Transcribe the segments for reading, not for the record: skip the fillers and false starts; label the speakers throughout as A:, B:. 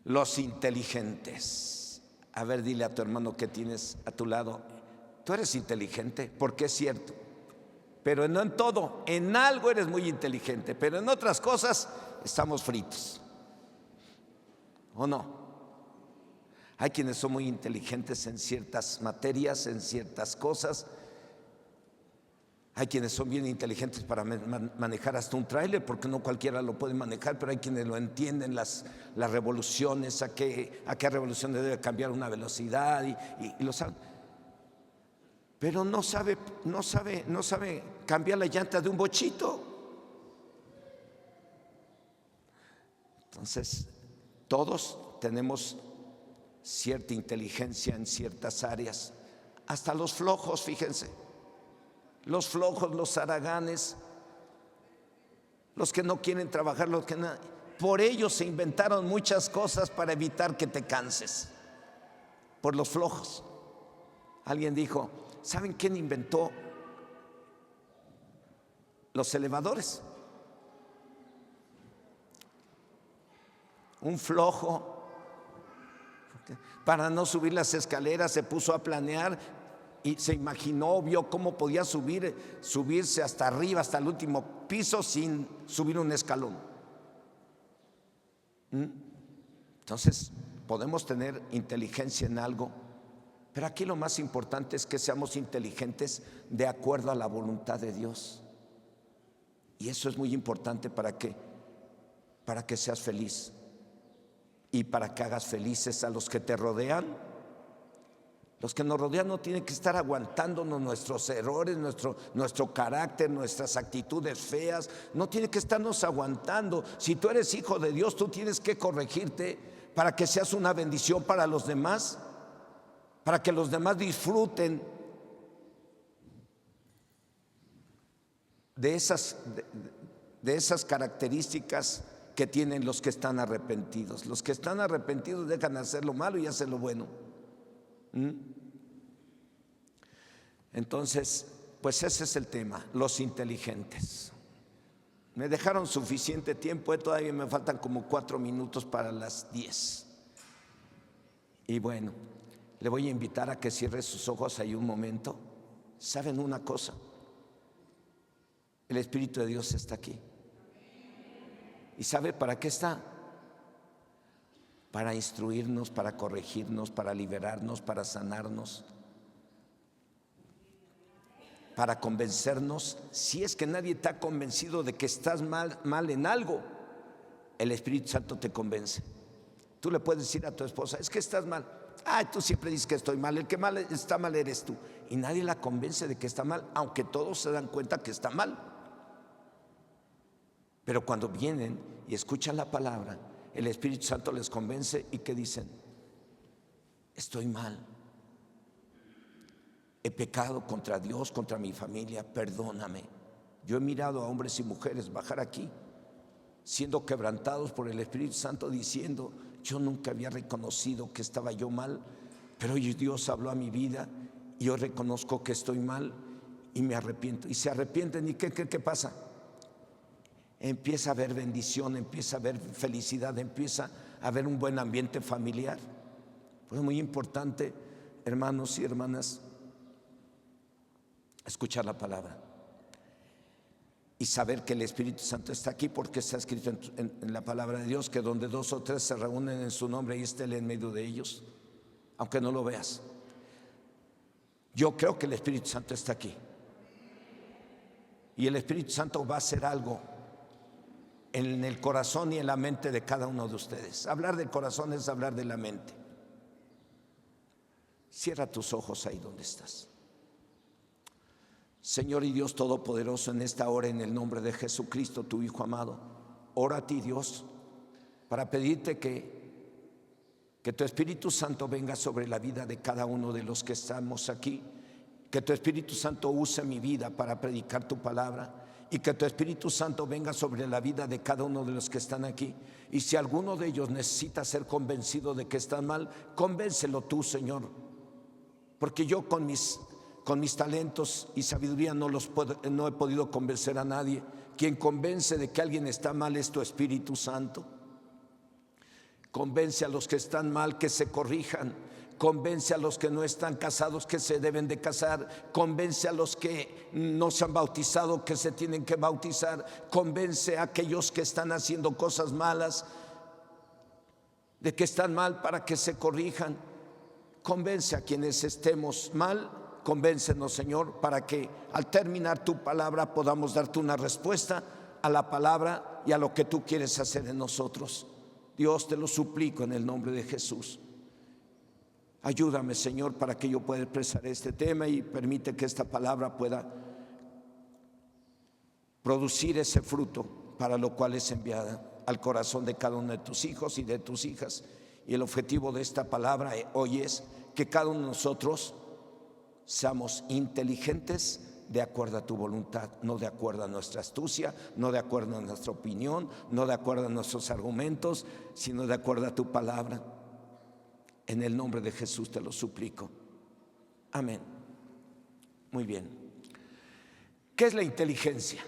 A: Los inteligentes. A ver, dile a tu hermano que tienes a tu lado: tú eres inteligente, porque es cierto. Pero no en todo, en algo eres muy inteligente, pero en otras cosas estamos fritos. ¿O no? Hay quienes son muy inteligentes en ciertas materias, en ciertas cosas. Hay quienes son bien inteligentes para manejar hasta un tráiler, porque no cualquiera lo puede manejar, pero hay quienes lo entienden, las revoluciones, a qué revolución debe cambiar una velocidad y lo saben. Pero no sabe cambiar la llanta de un bochito. Entonces, todos tenemos cierta inteligencia en ciertas áreas, hasta los flojos, fíjense. Los flojos, los haraganes, los que no quieren trabajar, los que no. Por ellos se inventaron muchas cosas para evitar que te canses. Por los flojos. Alguien dijo: ¿saben quién inventó los elevadores? Un flojo. Para no subir las escaleras se puso a planear y se imaginó, vio cómo podía subirse hasta arriba, hasta el último piso, sin subir un escalón. Entonces, podemos tener inteligencia en algo, pero aquí lo más importante es que seamos inteligentes de acuerdo a la voluntad de Dios. Y eso es muy importante. ¿Para qué? Para que seas feliz y para que hagas felices a los que te rodean. Los que nos rodean no tienen que estar aguantándonos nuestros errores, nuestro carácter, nuestras actitudes feas. No tienen que estarnos aguantando. Si tú eres hijo de Dios, tú tienes que corregirte para que seas una bendición para los demás, para que los demás disfruten de esas características que tienen los que están arrepentidos. Los que están arrepentidos dejan de hacer lo malo y hacen lo bueno. Entonces, pues ese es el tema, los inteligentes. Me dejaron suficiente tiempo, todavía me faltan como 4 minutos para las 10. Y bueno, le voy a invitar a que cierre sus ojos ahí un momento. ¿Saben una cosa? El Espíritu de Dios está aquí. ¿Y sabe para qué está? Para instruirnos, para corregirnos, para liberarnos, para sanarnos, para convencernos. Si es que nadie te ha convencido de que estás mal en algo, el Espíritu Santo te convence. Tú le puedes decir a tu esposa: es que estás mal. Ay, tú siempre dices que estoy mal. El que está mal eres tú. Y nadie la convence de que está mal, aunque todos se dan cuenta que está mal. Pero cuando vienen y escuchan la palabra, el Espíritu Santo les convence. ¿Y qué dicen? Estoy mal. He pecado contra Dios, contra mi familia, perdóname. Yo he mirado a hombres y mujeres bajar aquí, siendo quebrantados por el Espíritu Santo, diciendo: yo nunca había reconocido que estaba yo mal, pero hoy Dios habló a mi vida y yo reconozco que estoy mal y me arrepiento. Y se arrepienten. ¿Y qué pasa? Empieza a haber bendición, empieza a haber felicidad, empieza a haber un buen ambiente familiar. Pues es muy importante, hermanos y hermanas, escuchar la palabra y saber que el Espíritu Santo está aquí, porque está escrito en la palabra de Dios que donde 2 o 3 se reúnen en su nombre, ahí está Él en medio de ellos, aunque no lo veas. Yo creo que el Espíritu Santo está aquí, y el Espíritu Santo va a hacer algo en el corazón y en la mente de cada uno de ustedes. Hablar del corazón es hablar de la mente. Cierra tus ojos ahí donde estás. Señor y Dios Todopoderoso, en esta hora, en el nombre de Jesucristo, tu Hijo amado, oro a ti, Dios, para pedirte que tu Espíritu Santo venga sobre la vida de cada uno de los que estamos aquí, que tu Espíritu Santo use mi vida para predicar tu palabra, y que tu Espíritu Santo venga sobre la vida de cada uno de los que están aquí. Y si alguno de ellos necesita ser convencido de que está mal, convéncelo tú, Señor, porque yo con mis talentos y sabiduría no he podido convencer a nadie. Quien convence de que alguien está mal es tu Espíritu Santo. Convence a los que están mal que se corrijan. Convence a los que no están casados que se deben de casar. Convence a los que no se han bautizado que se tienen que bautizar. Convence a aquellos que están haciendo cosas malas de que están mal para que se corrijan. Convence a quienes estemos mal. Convéncenos, Señor, para que al terminar tu palabra podamos darte una respuesta a la palabra y a lo que tú quieres hacer en nosotros. Dios, te lo suplico en el nombre de Jesús. Ayúdame, Señor, para que yo pueda expresar este tema y permite que esta palabra pueda producir ese fruto para lo cual es enviada al corazón de cada uno de tus hijos y de tus hijas. Y el objetivo de esta palabra hoy es que cada uno de nosotros seamos inteligentes de acuerdo a tu voluntad, no de acuerdo a nuestra astucia, no de acuerdo a nuestra opinión, no de acuerdo a nuestros argumentos, sino de acuerdo a tu palabra. En el nombre de Jesús te lo suplico. Amén. Muy bien. ¿Qué es la inteligencia?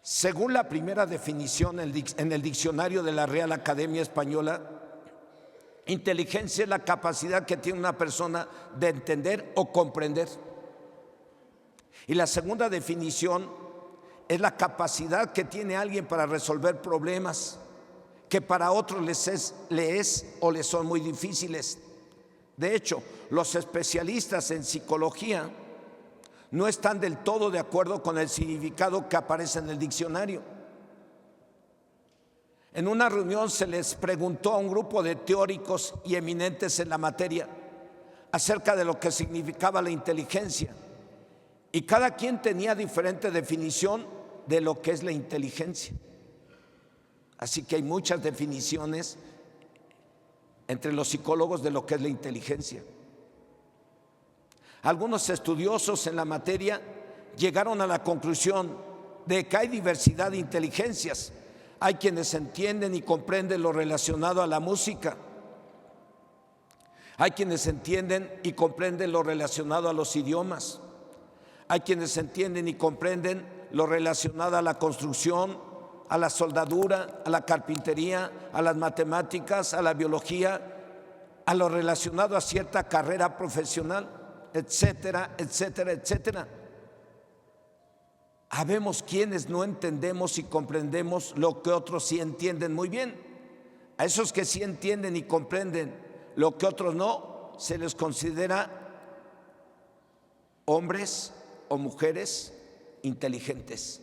A: Según la primera definición en el diccionario de la Real Academia Española, inteligencia es la capacidad que tiene una persona de entender o comprender. Y la segunda definición es la capacidad que tiene alguien para resolver problemas que para otros les son muy difíciles. De hecho, los especialistas en psicología no están del todo de acuerdo con el significado que aparece en el diccionario. En una reunión se les preguntó a un grupo de teóricos y eminentes en la materia acerca de lo que significaba la inteligencia, y cada quien tenía diferente definición de lo que es la inteligencia. Así que hay muchas definiciones entre los psicólogos de lo que es la inteligencia. Algunos estudiosos en la materia llegaron a la conclusión de que hay diversidad de inteligencias. Hay quienes entienden y comprenden lo relacionado a la música. Hay quienes entienden y comprenden lo relacionado a los idiomas. Hay quienes entienden y comprenden lo relacionado a la construcción, a la soldadura, a la carpintería, a las matemáticas, a la biología, a lo relacionado a cierta carrera profesional, etcétera, etcétera, etcétera. Habemos quienes no entendemos y comprendemos lo que otros sí entienden muy bien. A esos que sí entienden y comprenden lo que otros no, se les considera hombres o mujeres inteligentes.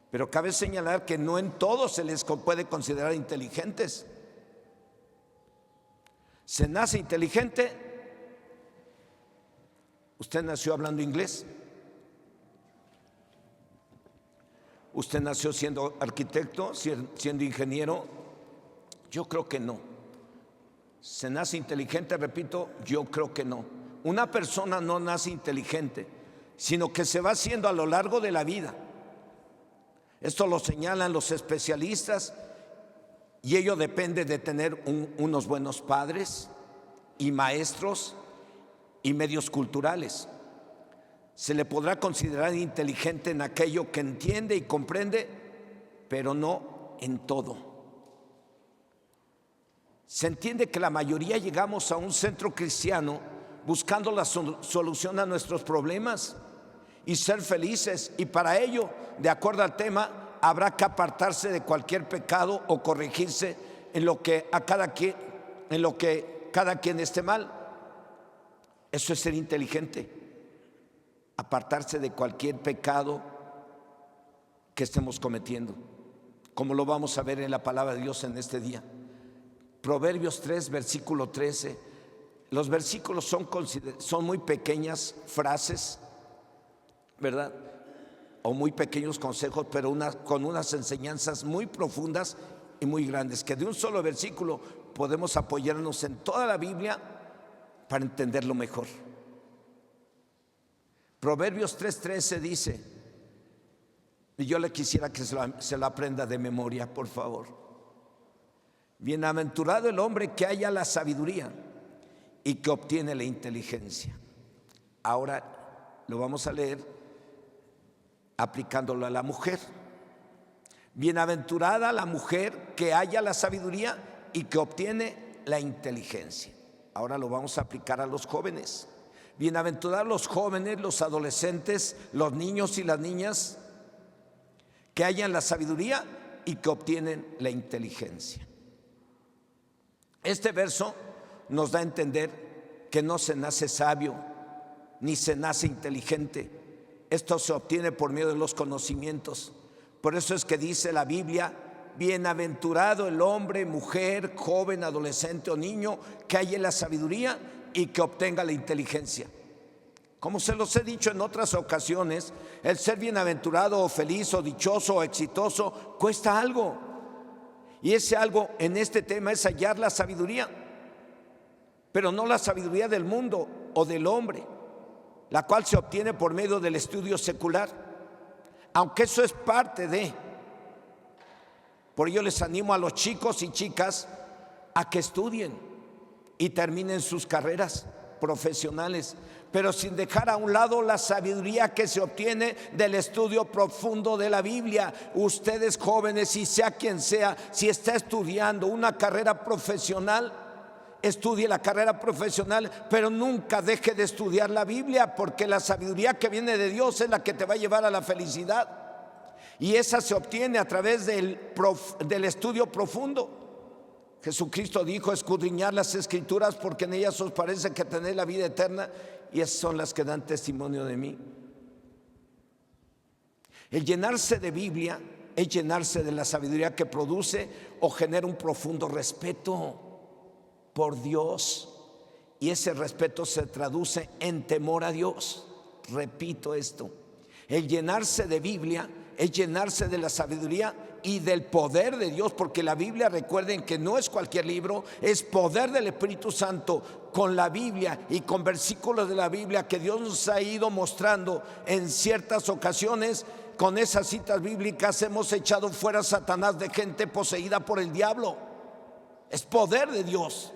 A: Pero cabe señalar que no en todos se les puede considerar inteligentes. ¿Se nace inteligente? ¿Usted nació hablando inglés? ¿Usted nació siendo arquitecto, siendo ingeniero? Yo creo que no. ¿Se nace inteligente? Repito, yo creo que no. Una persona no nace inteligente, sino que se va haciendo a lo largo de la vida. Esto lo señalan los especialistas, y ello depende de tener unos buenos padres y maestros y medios culturales. Se le podrá considerar inteligente en aquello que entiende y comprende, pero no en todo. Se entiende que la mayoría llegamos a un centro cristiano buscando la solución a nuestros problemas y ser felices, y para ello, de acuerdo al tema, habrá que apartarse de cualquier pecado o corregirse en lo que cada quien esté mal. Eso es ser inteligente, apartarse de cualquier pecado que estemos cometiendo, como lo vamos a ver en la palabra de Dios en este día. Proverbios 3, versículo 13. Los versículos son muy pequeñas frases, ¿verdad? O muy pequeños consejos, pero con unas enseñanzas muy profundas y muy grandes, que de un solo versículo podemos apoyarnos en toda la Biblia para entenderlo mejor. Proverbios 3:13 dice, y yo le quisiera que se lo aprenda de memoria, por favor: bienaventurado el hombre que halla la sabiduría y que obtiene la inteligencia. Ahora lo vamos a leer aplicándolo a la mujer. Bienaventurada la mujer que halla la sabiduría y que obtiene la inteligencia. Ahora lo vamos a aplicar a los jóvenes. Bienaventurados los jóvenes, los adolescentes, los niños y las niñas que hallan la sabiduría y que obtienen la inteligencia. Este verso nos da a entender que no se nace sabio ni se nace inteligente. Esto se obtiene por medio de los conocimientos. Por eso es que dice la Biblia: bienaventurado el hombre, mujer, joven, adolescente o niño que halle la sabiduría y que obtenga la inteligencia. Como se los he dicho en otras ocasiones, el ser bienaventurado o feliz o dichoso o exitoso cuesta algo. Y ese algo en este tema es hallar la sabiduría, pero no la sabiduría del mundo o del hombre, la cual se obtiene por medio del estudio secular, aunque eso es parte de. Por ello les animo a los chicos y chicas a que estudien y terminen sus carreras profesionales, pero sin dejar a un lado la sabiduría que se obtiene del estudio profundo de la Biblia. Ustedes jóvenes, y sea quien sea, si está estudiando una carrera profesional, estudie la carrera profesional, pero nunca deje de estudiar la Biblia, porque la sabiduría que viene de Dios es la que te va a llevar a la felicidad. Y esa se obtiene a través del estudio profundo. Jesucristo dijo: escudriñad las Escrituras, porque en ellas os parece que tenéis la vida eterna, y esas son las que dan testimonio de mí. El llenarse de Biblia es llenarse de la sabiduría que produce o genera un profundo respeto por Dios, y ese respeto se traduce en temor a Dios. Repito esto: el llenarse de Biblia es llenarse de la sabiduría y del poder de Dios, porque la Biblia, recuerden que no es cualquier libro, es poder del Espíritu Santo. Con la Biblia y con versículos de la Biblia que Dios nos ha ido mostrando en ciertas ocasiones, con esas citas bíblicas hemos echado fuera a Satanás de gente poseída por el diablo. Es poder de Dios.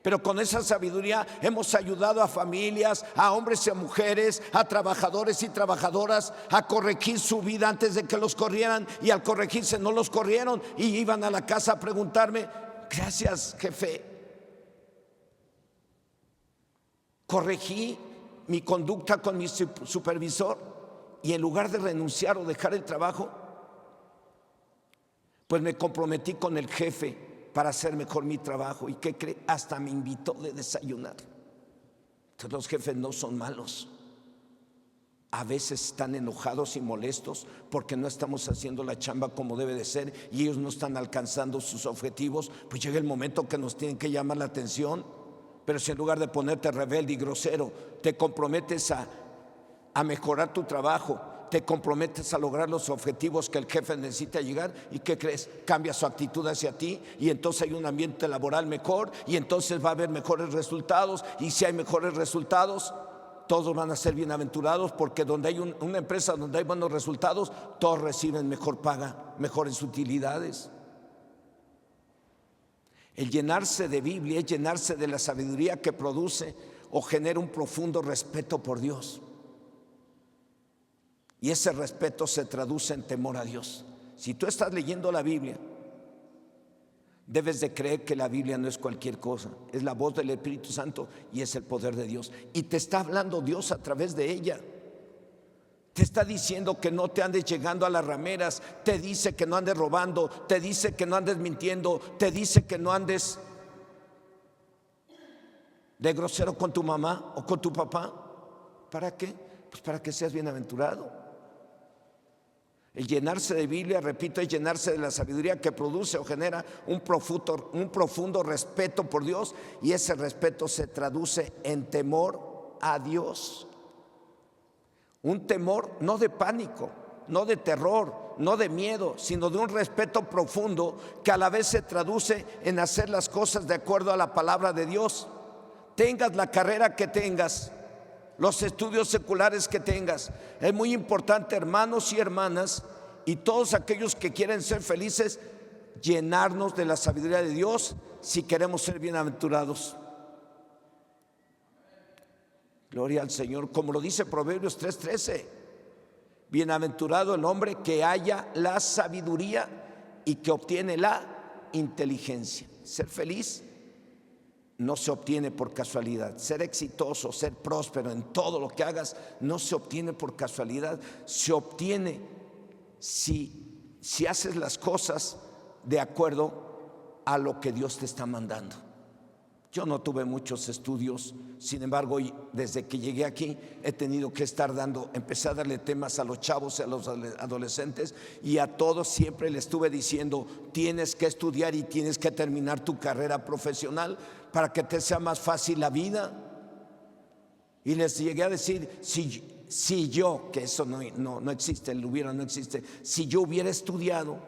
A: Pero con esa sabiduría hemos ayudado a familias, a hombres y a mujeres, a trabajadores y trabajadoras a corregir su vida antes de que los corrieran, y al corregirse no los corrieron y iban a la casa a preguntarme: gracias, jefe, corregí mi conducta con mi supervisor, y en lugar de renunciar o dejar el trabajo, pues me comprometí con el jefe para hacer mejor mi trabajo. ¿Y qué cree? Hasta me invitó de desayunar. Entonces, los jefes no son malos. A veces están enojados y molestos porque no estamos haciendo la chamba como debe de ser y ellos no están alcanzando sus objetivos. Pues llega el momento que nos tienen que llamar la atención. Pero si en lugar de ponerte rebelde y grosero, te comprometes a mejorar tu trabajo, te comprometes a lograr los objetivos que el jefe necesita llegar, ¿y qué crees? Cambia su actitud hacia ti, y entonces hay un ambiente laboral mejor, y entonces va a haber mejores resultados. Y si hay mejores resultados, todos van a ser bienaventurados, porque donde hay una empresa donde hay buenos resultados, todos reciben mejor paga, mejores utilidades. El llenarse de Biblia es llenarse de la sabiduría que produce o genera un profundo respeto por Dios. Y ese respeto se traduce en temor a Dios. Si tú estás leyendo la Biblia, debes de creer que la Biblia no es cualquier cosa. Es la voz del Espíritu Santo y es el poder de Dios. Y te está hablando Dios a través de ella. Te está diciendo que no te andes llegando a las rameras. Te dice que no andes robando. Te dice que no andes mintiendo. Te dice que no andes de grosero con tu mamá o con tu papá. ¿Para qué? Pues para que seas bienaventurado. El llenarse de Biblia, repito, es llenarse de la sabiduría que produce o genera un profundo respeto por Dios, y ese respeto se traduce en temor a Dios. Un temor no de pánico, no de terror, no de miedo, sino de un respeto profundo que a la vez se traduce en hacer las cosas de acuerdo a la palabra de Dios. Tengas la carrera que tengas, los estudios seculares que tengas, es muy importante, hermanos y hermanas, y todos aquellos que quieren ser felices, llenarnos de la sabiduría de Dios si queremos ser bienaventurados. Gloria al Señor, como lo dice Proverbios 3:13. Bienaventurado el hombre que halla la sabiduría y que obtiene la inteligencia. Ser feliz no se obtiene por casualidad. Ser exitoso, ser próspero en todo lo que hagas, no se obtiene por casualidad. Se obtiene si haces las cosas de acuerdo a lo que Dios te está mandando. Yo no tuve muchos estudios, sin embargo, desde que llegué aquí he tenido que empecé a darle temas a los chavos y a los adolescentes, y a todos siempre les estuve diciendo: tienes que estudiar y tienes que terminar tu carrera profesional para que te sea más fácil la vida. Y les llegué a decir: si yo, que eso no existe, el hubiera no existe, si yo hubiera estudiado,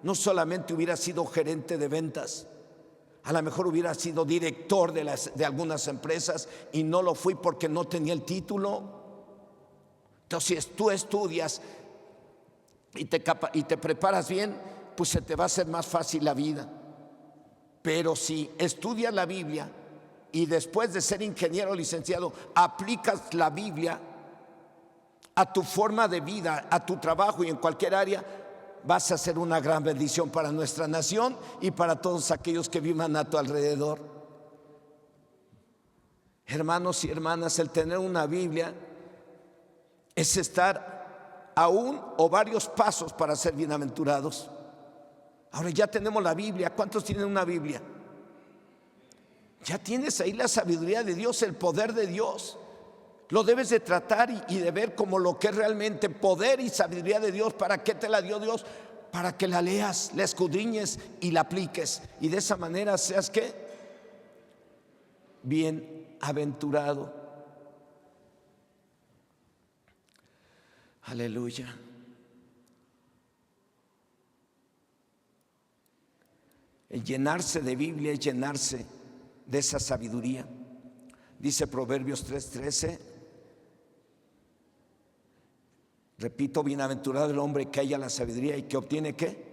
A: no solamente hubiera sido gerente de ventas, a lo mejor hubiera sido director de algunas empresas, y no lo fui porque no tenía el título. Entonces, si tú estudias y te preparas bien, pues se te va a hacer más fácil la vida. Pero si estudias la Biblia y después de ser ingeniero o licenciado aplicas la Biblia a tu forma de vida, a tu trabajo y en cualquier área, vas a ser una gran bendición para nuestra nación y para todos aquellos que vivan a tu alrededor. Hermanos y hermanas, el tener una Biblia es estar a un o varios pasos para ser bienaventurados. Ahora ya tenemos la Biblia. ¿Cuántos tienen una Biblia? Ya tienes ahí la sabiduría de Dios, el poder de Dios. Lo debes de tratar y de ver como lo que es realmente poder y sabiduría de Dios. ¿Para qué te la dio Dios? Para que la leas, la escudriñes y la apliques, y de esa manera seas ¿qué? Bienaventurado. Aleluya. El llenarse de Biblia es llenarse de esa sabiduría. Dice Proverbios 3:13. Repito: bienaventurado el hombre que haya la sabiduría y que obtiene ¿qué?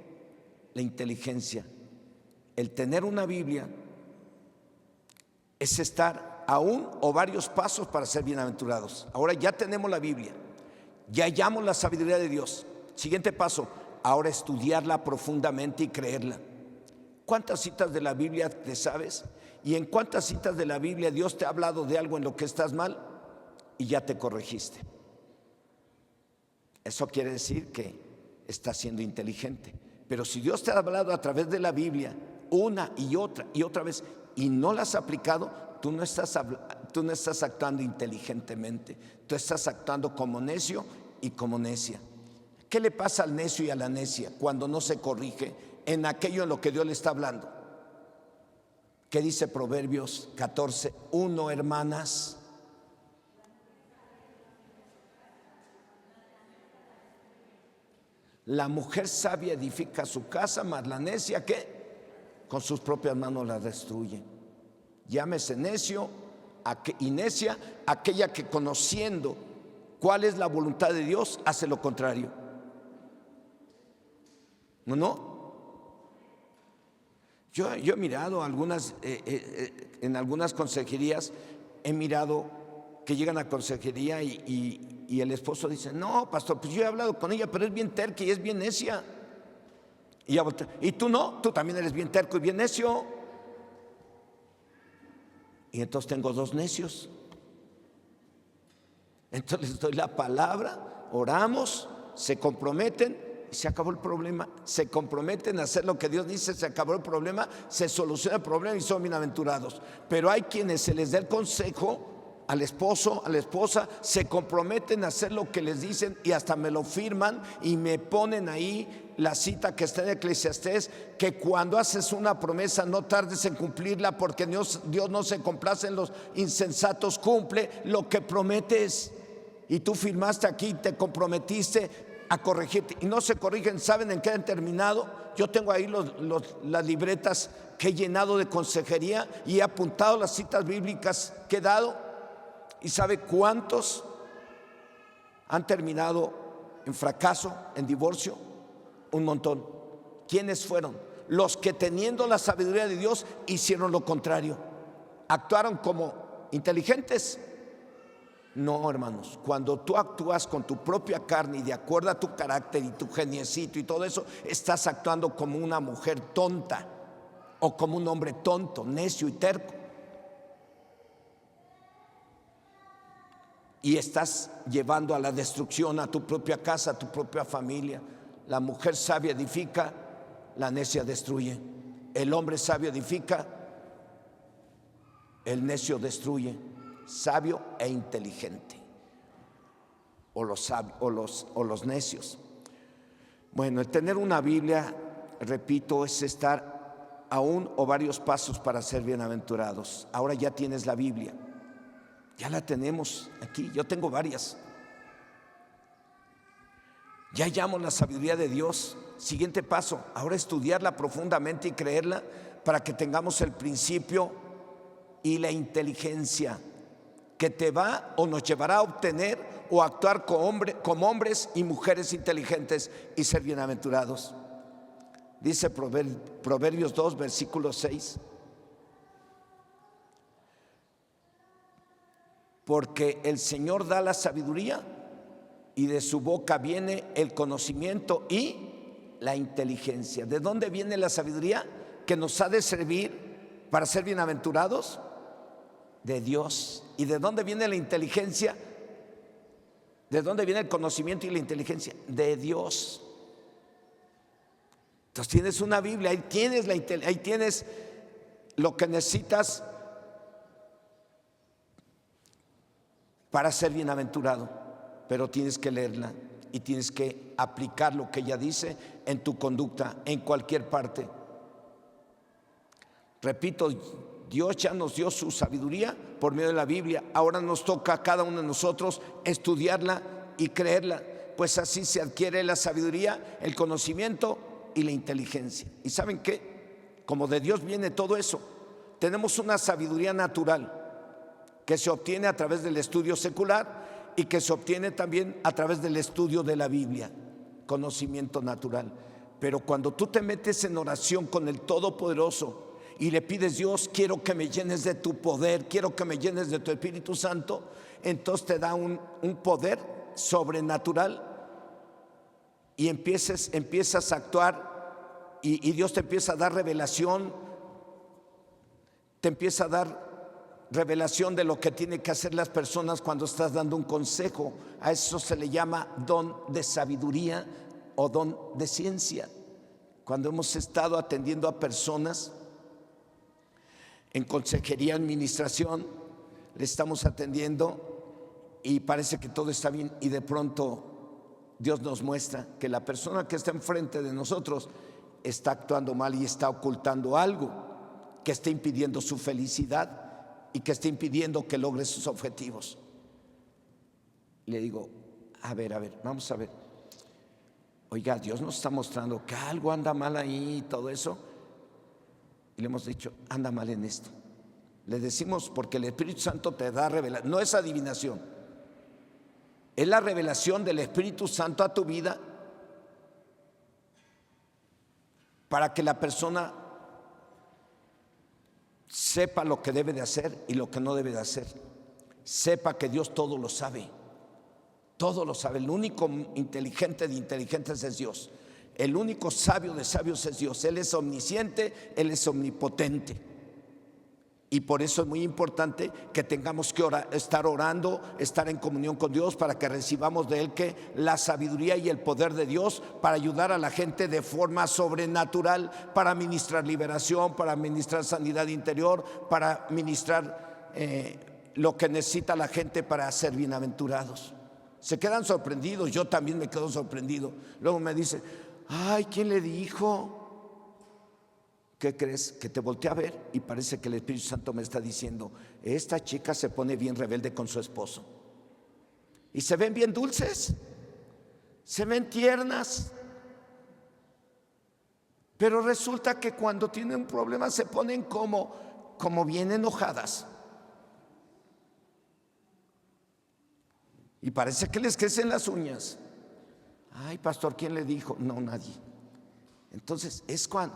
A: La inteligencia. El tener una Biblia es estar a un o varios pasos para ser bienaventurados. Ahora ya tenemos la Biblia, ya hallamos la sabiduría de Dios. Siguiente paso: ahora estudiarla profundamente y creerla. ¿Cuántas citas de la Biblia te sabes? ¿Y en cuántas citas de la Biblia Dios te ha hablado de algo en lo que estás mal y ya te corregiste? Eso quiere decir que estás siendo inteligente. Pero si Dios te ha hablado a través de la Biblia una y otra vez y no la has aplicado, tú no estás actuando inteligentemente. Tú estás actuando como necio y como necia. ¿Qué le pasa al necio y a la necia cuando no se corrige en aquello en lo que Dios le está hablando? ¿Qué dice Proverbios 14:1, hermanas? La mujer sabia edifica su casa, mas la necia ¿qué? Con sus propias manos la destruye. Llámese necio y necia aquella que, conociendo cuál es la voluntad de Dios, hace lo contrario. ¿No? Yo he mirado en algunas consejerías, he mirado que llegan a consejería y el esposo dice: no, pastor, pues yo he hablado con ella, pero es bien terca y es bien necia. Y tú no, tú también eres bien terco y bien necio. Y entonces tengo dos necios. Entonces les doy la palabra, oramos, se comprometen y se acabó el problema. Se comprometen a hacer lo que Dios dice, se acabó el problema, se soluciona el problema y son bienaventurados. Pero hay quienes se les da el consejo al esposo, a la esposa, se comprometen a hacer lo que les dicen y hasta me lo firman y me ponen ahí la cita que está en Eclesiastés, que cuando haces una promesa no tardes en cumplirla, porque Dios no se complace en los insensatos, cumple lo que prometes. Y tú firmaste aquí, te comprometiste a corregirte y no se corrigen. ¿Saben en qué han terminado? Yo tengo ahí las libretas que he llenado de consejería y he apuntado las citas bíblicas que he dado. ¿Y sabe cuántos han terminado en fracaso, en divorcio? Un montón. ¿Quiénes fueron? Los que, teniendo la sabiduría de Dios, hicieron lo contrario. Actuaron como inteligentes, No, hermanos, cuando tú actúas con tu propia carne y de acuerdo a tu carácter y tu geniecito y todo eso, estás actuando como una mujer tonta o como un hombre tonto, necio y terco. Y estás llevando a la destrucción a tu propia casa, a tu propia familia. La mujer sabia edifica, la necia destruye. El hombre sabio edifica, el necio destruye. Sabio e inteligente. O los necios. Bueno, el tener una Biblia, repito, es estar a un o varios pasos para ser bienaventurados. Ahora ya tienes la Biblia. Ya la tenemos aquí, yo tengo varias. Ya hallamos la sabiduría de Dios. Siguiente paso, ahora estudiarla profundamente y creerla para que tengamos el principio y la inteligencia que te va o nos llevará a obtener o actuar como hombres y mujeres inteligentes y ser bienaventurados. Dice Proverbios 2, versículo 6. Porque el Señor da la sabiduría y de su boca viene el conocimiento y la inteligencia. ¿De dónde viene la sabiduría que nos ha de servir para ser bienaventurados? De Dios. ¿Y de dónde viene la inteligencia? ¿De dónde viene el conocimiento y la inteligencia? De Dios. Entonces tienes una Biblia, ahí tienes lo que necesitas para ser bienaventurado, pero tienes que leerla y tienes que aplicar lo que ella dice en tu conducta, en cualquier parte. Repito, Dios ya nos dio su sabiduría por medio de la Biblia. Ahora nos toca a cada uno de nosotros estudiarla y creerla, pues así se adquiere la sabiduría, el conocimiento y la inteligencia. ¿Y saben qué? Como de Dios viene todo eso, tenemos una sabiduría natural que se obtiene a través del estudio secular y que se obtiene también a través del estudio de la Biblia, conocimiento natural. Pero cuando tú te metes en oración con el Todopoderoso y le pides: Dios, quiero que me llenes de tu poder, quiero que me llenes de tu Espíritu Santo, entonces te da un poder sobrenatural y empiezas a actuar y Dios te empieza a dar revelación, te empieza a dar revelación de lo que tienen que hacer las personas cuando estás dando un consejo. A eso se le llama don de sabiduría o don de ciencia. Cuando hemos estado atendiendo a personas en consejería, administración, le estamos atendiendo y parece que todo está bien y de pronto Dios nos muestra que la persona que está enfrente de nosotros está actuando mal y está ocultando algo que está impidiendo su felicidad y que está impidiendo que logre sus objetivos. Le digo: a ver, vamos a ver. Oiga, Dios nos está mostrando que algo anda mal ahí y todo eso. Y le hemos dicho: anda mal en esto. Le decimos porque el Espíritu Santo te da revelación. No es adivinación, es la revelación del Espíritu Santo a tu vida para que la persona sepa lo que debe de hacer y lo que no debe de hacer. Sepa que Dios todo lo sabe. Todo lo sabe. El único inteligente de inteligentes es Dios. El único sabio de sabios es Dios. Él es omnisciente, Él es omnipotente. Y por eso es muy importante que tengamos que estar orando, estar en comunión con Dios para que recibamos de Él la sabiduría y el poder de Dios para ayudar a la gente de forma sobrenatural, para ministrar liberación, para ministrar sanidad interior, para ministrar lo que necesita la gente para ser bienaventurados. Se quedan sorprendidos, yo también me quedo sorprendido. Luego me dice: ay, ¿quién le dijo? ¿Qué crees? Que te volteé a ver y parece que el Espíritu Santo me está diciendo: esta chica se pone bien rebelde con su esposo. Y se ven bien dulces, se ven tiernas, pero resulta que cuando tienen un problema se ponen como bien enojadas. Y parece que les crecen las uñas. Ay, pastor, ¿quién le dijo? No, nadie. Entonces,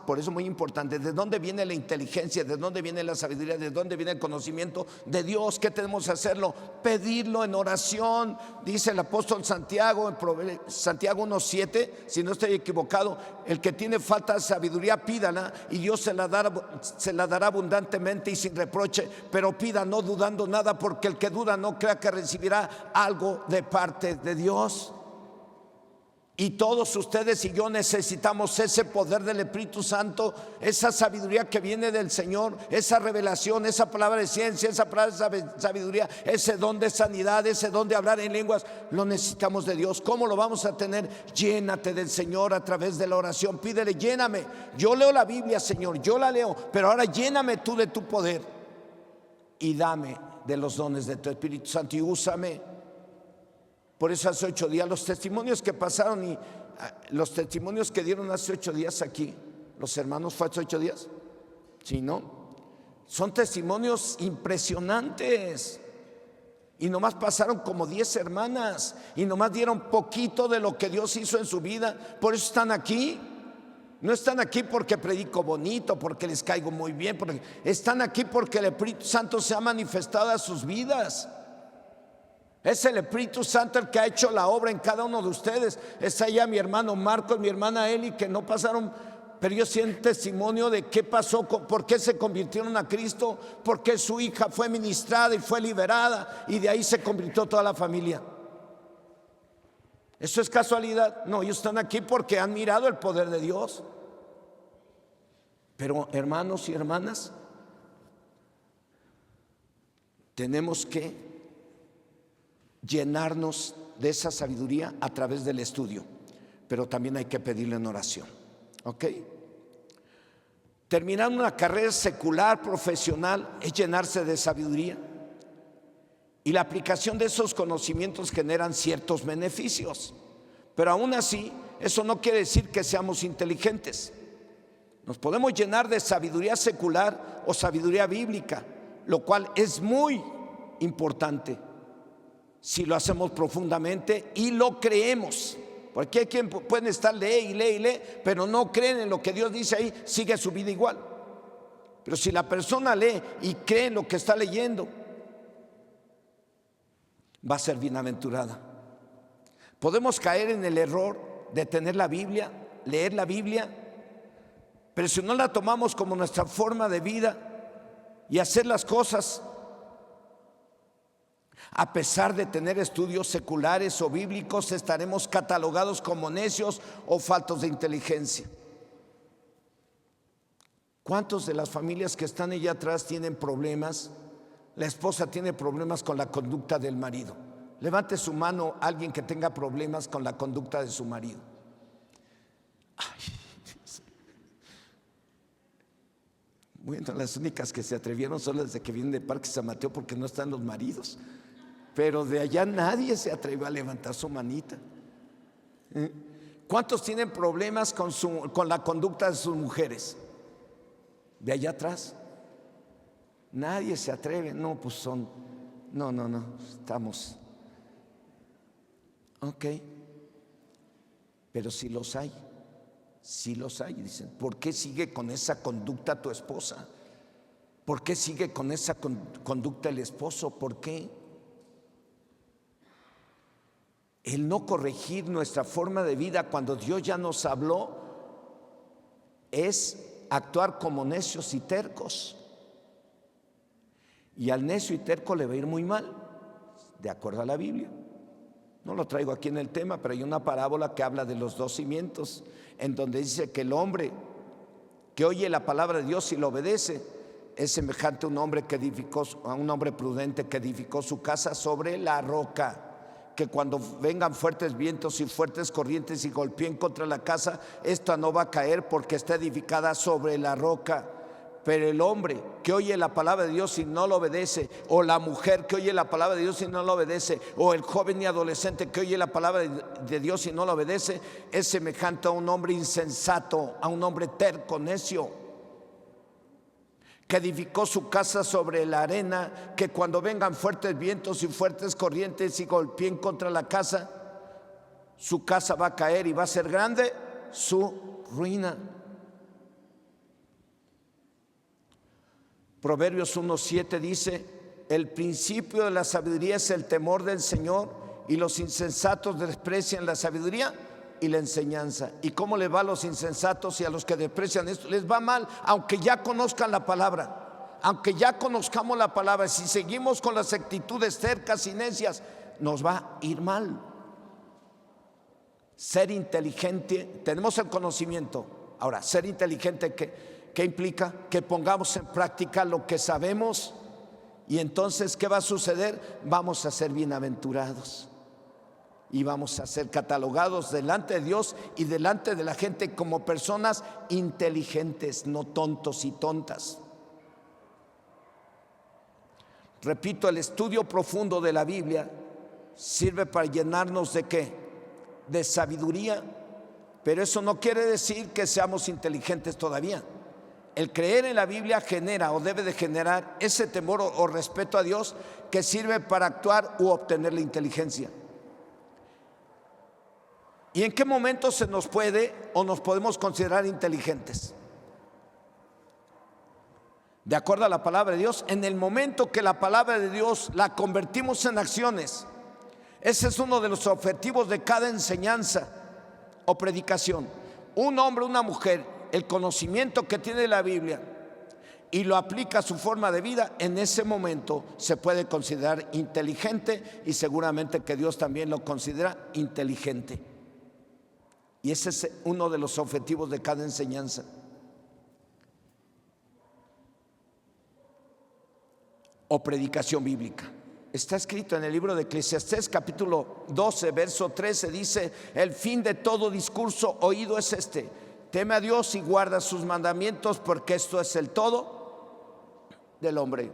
A: por eso es muy importante, ¿de dónde viene la inteligencia? ¿De dónde viene la sabiduría? ¿De dónde viene el conocimiento de Dios? ¿Qué tenemos que hacerlo? Pedirlo en oración. Dice el apóstol Santiago, en Santiago 1:7, si no estoy equivocado, el que tiene falta de sabiduría, pídala y Dios se la dará abundantemente y sin reproche, pero pida no dudando nada, porque el que duda no crea que recibirá algo de parte de Dios. Y todos ustedes y yo necesitamos ese poder del Espíritu Santo, esa sabiduría que viene del Señor, esa revelación, esa palabra de ciencia, esa palabra de sabiduría, ese don de sanidad, ese don de hablar en lenguas. Lo necesitamos de Dios. ¿Cómo lo vamos a tener? Llénate del Señor a través de la oración. Pídele, lléname. Yo leo la Biblia, Señor, yo la leo, pero ahora lléname tú de tu poder y dame de los dones de tu Espíritu Santo y úsame. Por eso hace 8 días, los testimonios que pasaron y los testimonios que dieron hace 8 días aquí, los hermanos, ¿fue hace 8 días? Sí, ¿no? Son testimonios impresionantes. Y nomás pasaron como 10 hermanas y nomás dieron poquito de lo que Dios hizo en su vida. Por eso están aquí. No están aquí porque predico bonito, porque les caigo muy bien, están aquí porque el Espíritu Santo se ha manifestado a sus vidas. Es el Espíritu Santo el que ha hecho la obra en cada uno de ustedes. Está allá mi hermano Marcos, mi hermana Eli, que no pasaron, pero ellos tienen testimonio de qué pasó, por qué se convirtieron a Cristo, por qué su hija fue ministrada y fue liberada, y de ahí se convirtió toda la familia. ¿Eso es casualidad? No, ellos están aquí porque han mirado el poder de Dios. Pero hermanos y hermanas, tenemos que llenarnos de esa sabiduría a través del estudio, pero también hay que pedirle en oración. ¿Ok? Terminar una carrera secular, profesional, es llenarse de sabiduría, y la aplicación de esos conocimientos generan ciertos beneficios, pero aún así eso no quiere decir que seamos inteligentes. Nos podemos llenar de sabiduría secular o sabiduría bíblica, lo cual es muy importante si lo hacemos profundamente y lo creemos. Porque hay quien pueden estar lee, pero no creen en lo que Dios dice ahí, sigue su vida igual. Pero si la persona lee y cree en lo que está leyendo, va a ser bienaventurada. Podemos caer en el error de tener la Biblia, leer la Biblia, pero si no la tomamos como nuestra forma de vida y hacer las cosas a pesar de tener estudios seculares o bíblicos, estaremos catalogados como necios o faltos de inteligencia. ¿Cuántos de las familias que están allá atrás tienen problemas? La esposa tiene problemas con la conducta del marido. Levante su mano alguien que tenga problemas con la conducta de su marido. Ay. Bueno, las únicas que se atrevieron son las de que vienen de Parque San Mateo, porque no están los maridos. Pero de allá nadie se atrevió a levantar su manita. ¿Cuántos tienen problemas con la conducta de sus mujeres? De allá atrás. Nadie se atreve. No, pues no, estamos. Ok. Pero sí los hay. Dicen, ¿por qué sigue con esa conducta tu esposa? ¿Por qué sigue con esa conducta el esposo? ¿Por qué? El no corregir nuestra forma de vida cuando Dios ya nos habló es actuar como necios y tercos. Y al necio y terco le va a ir muy mal, de acuerdo a la Biblia. No lo traigo aquí en el tema, pero hay una parábola que habla de los 2 cimientos, en donde dice que el hombre que oye la palabra de Dios y lo obedece es semejante a un hombre prudente que edificó su casa sobre la roca. Que cuando vengan fuertes vientos y fuertes corrientes y golpeen contra la casa, esta no va a caer porque está edificada sobre la roca. Pero el hombre que oye la palabra de Dios y no lo obedece, o la mujer que oye la palabra de Dios y no lo obedece, o el joven y adolescente que oye la palabra de Dios y no lo obedece, es semejante a un hombre insensato, a un hombre terco, necio, que edificó su casa sobre la arena, que cuando vengan fuertes vientos y fuertes corrientes y golpeen contra la casa, su casa va a caer y va a ser grande su ruina. Proverbios 1:7 dice: el principio de la sabiduría es el temor del Señor, y los insensatos desprecian la sabiduría y la enseñanza. ¿Y cómo le va a los insensatos y a los que desprecian esto? Les va mal, aunque ya conozcan la palabra, aunque ya conozcamos la palabra. Si seguimos con las actitudes tercas y necias, nos va a ir mal. Ser inteligente, tenemos el conocimiento. Ahora, ser inteligente, ¿qué implica? Que pongamos en práctica lo que sabemos. Y entonces, ¿qué va a suceder? Vamos a ser bienaventurados y vamos a ser catalogados delante de Dios y delante de la gente como personas inteligentes, no tontos y tontas. Repito, el estudio profundo de la Biblia sirve para llenarnos ¿de qué? De sabiduría, pero eso no quiere decir que seamos inteligentes todavía. El creer en la Biblia genera o debe de generar ese temor o respeto a Dios que sirve para actuar u obtener la inteligencia. ¿Y en qué momento se nos puede o nos podemos considerar inteligentes? De acuerdo a la palabra de Dios, en el momento que la palabra de Dios la convertimos en acciones. Ese es uno de los objetivos de cada enseñanza o predicación. Un hombre, una mujer, el conocimiento que tiene de la Biblia y lo aplica a su forma de vida, en ese momento se puede considerar inteligente, y seguramente que Dios también lo considera inteligente. Y ese es uno de los objetivos de cada enseñanza. O predicación bíblica. Está escrito en el libro de Eclesiastés capítulo 12 verso 13, dice: el fin de todo discurso oído es este: teme a Dios y guarda sus mandamientos, porque esto es el todo del hombre.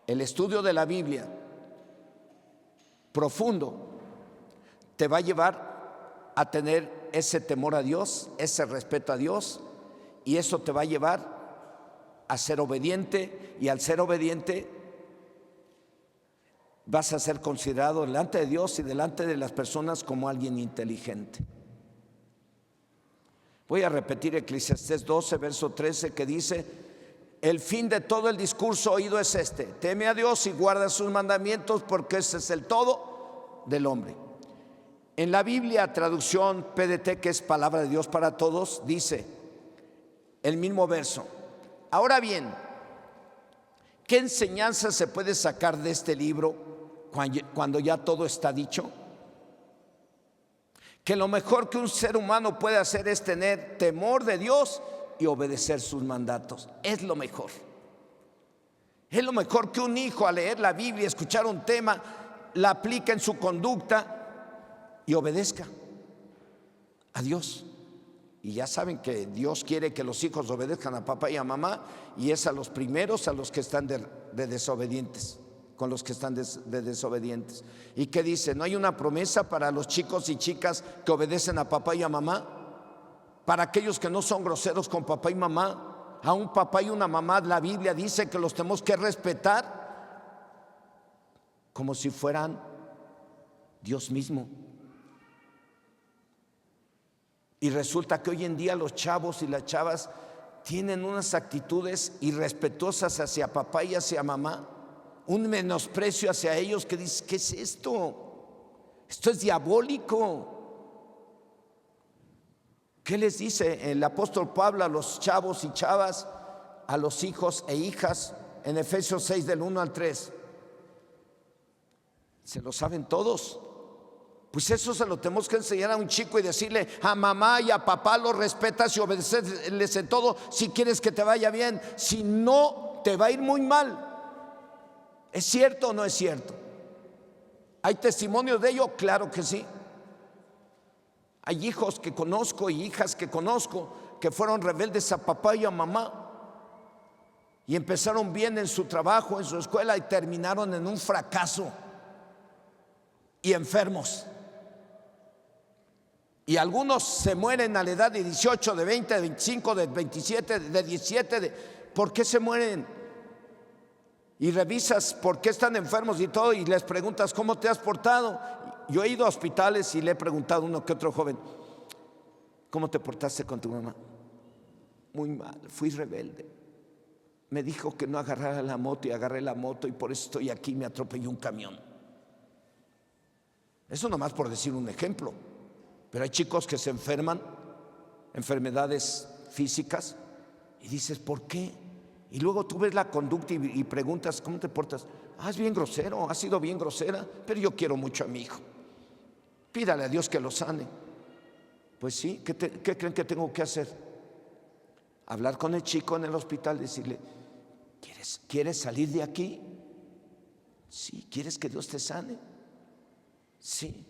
A: El estudio de la Biblia profundo te va a llevar a tener ese temor a Dios, ese respeto a Dios, y eso te va a llevar a ser obediente, y al ser obediente vas a ser considerado delante de Dios y delante de las personas como alguien inteligente. Voy a repetir Eclesiastés 12 verso 13, que dice: el fin de todo el discurso oído es este: teme a Dios y guarda sus mandamientos, porque ese es el todo del hombre. En la Biblia, traducción PDT, que es palabra de Dios para todos, dice el mismo verso: ahora bien, ¿qué enseñanza se puede sacar de este libro cuando ya todo está dicho? Que lo mejor que un ser humano puede hacer es tener temor de Dios y obedecer sus mandatos. Es lo mejor. Es lo mejor que un hijo, al leer la Biblia, escuchar un tema, la aplique en su conducta y obedezca a Dios. Y ya saben que Dios quiere que los hijos obedezcan a papá y a mamá, y es a los primeros a los que están de desobedientes, con los que están de desobedientes. ¿Y qué dice? ¿No hay una promesa para los chicos y chicas que obedecen a papá y a mamá? Para aquellos que no son groseros con papá y mamá, a un papá y una mamá, la Biblia dice que los tenemos que respetar como si fueran Dios mismo. Y resulta que hoy en día los chavos y las chavas tienen unas actitudes irrespetuosas hacia papá y hacia mamá, un menosprecio hacia ellos que dice: ¿qué es esto? Esto es diabólico. ¿Qué les dice el apóstol Pablo a los chavos y chavas, a los hijos e hijas en Efesios 6 del 1 al 3? Se lo saben todos. Pues eso se lo tenemos que enseñar a un chico y decirle: a mamá y a papá los respetas y obedecerles en todo si quieres que te vaya bien. Si no, te va a ir muy mal. ¿Es cierto o no es cierto? ¿Hay testimonios de ello? Claro que sí. Hay hijos que conozco y hijas que conozco que fueron rebeldes a papá y a mamá, y empezaron bien en su trabajo, en su escuela, y terminaron en un fracaso y enfermos. Y algunos se mueren a la edad de 18, de 20, de 25, de 27, de 17. ¿Por qué se mueren? Y revisas por qué están enfermos y todo, y les preguntas: ¿cómo te has portado? Yo he ido a hospitales y le he preguntado a uno que otro joven: ¿Cómo te portaste con tu mamá? Muy mal, fui rebelde. Me dijo que no agarrara la moto y agarré la moto y por eso estoy aquí, me atropelló un camión. Eso nomás por decir un ejemplo. Pero hay chicos que se enferman, enfermedades físicas, y dices, ¿por qué? Y luego tú ves la conducta y preguntas, ¿cómo te portas? Ah, es bien grosero, ha sido bien grosera, pero yo quiero mucho a mi hijo. Pídale a Dios que lo sane. Pues sí, ¿qué creen que tengo que hacer? Hablar con el chico en el hospital, decirle, ¿quieres salir de aquí? Sí. ¿Quieres que Dios te sane? Sí.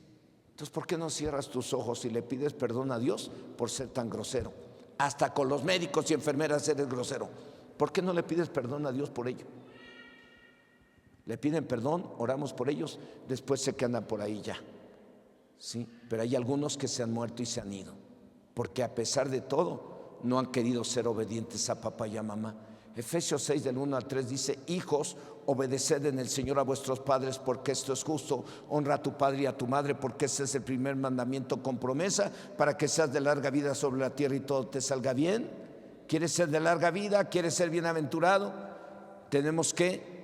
A: Entonces, ¿por qué no cierras tus ojos y le pides perdón a Dios por ser tan grosero? Hasta con los médicos y enfermeras eres grosero. ¿Por qué no le pides perdón a Dios por ello? Le piden perdón, oramos por ellos, después sé que andan por ahí ya. Sí, pero hay algunos que se han muerto y se han ido, porque a pesar de todo no han querido ser obedientes a papá y a mamá. Efesios 6 del 1 al 3 dice, hijos, obedeced en el Señor a vuestros padres, porque esto es justo. Honra a tu padre y a tu madre, porque ese es el primer mandamiento con promesa, para que seas de larga vida sobre la tierra y todo te salga bien. ¿Quieres ser de larga vida? ¿Quieres ser bienaventurado? Tenemos que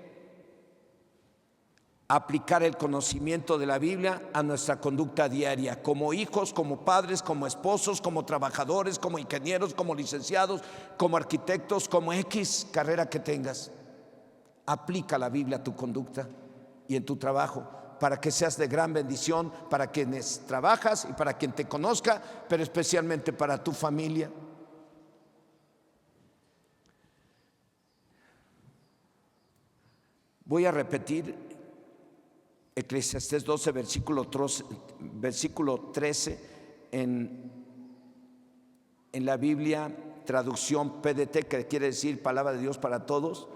A: aplicar el conocimiento de la Biblia a nuestra conducta diaria, como hijos, como padres, como esposos, como trabajadores, como ingenieros, como licenciados, como arquitectos, como X carrera que tengas. Aplica la Biblia a tu conducta y en tu trabajo, para que seas de gran bendición para quienes trabajas y para quien te conozca, pero especialmente para tu familia. Voy a repetir Eclesiastés 12, versículo 13 en la Biblia, traducción PDT, que quiere decir Palabra de Dios para Todos.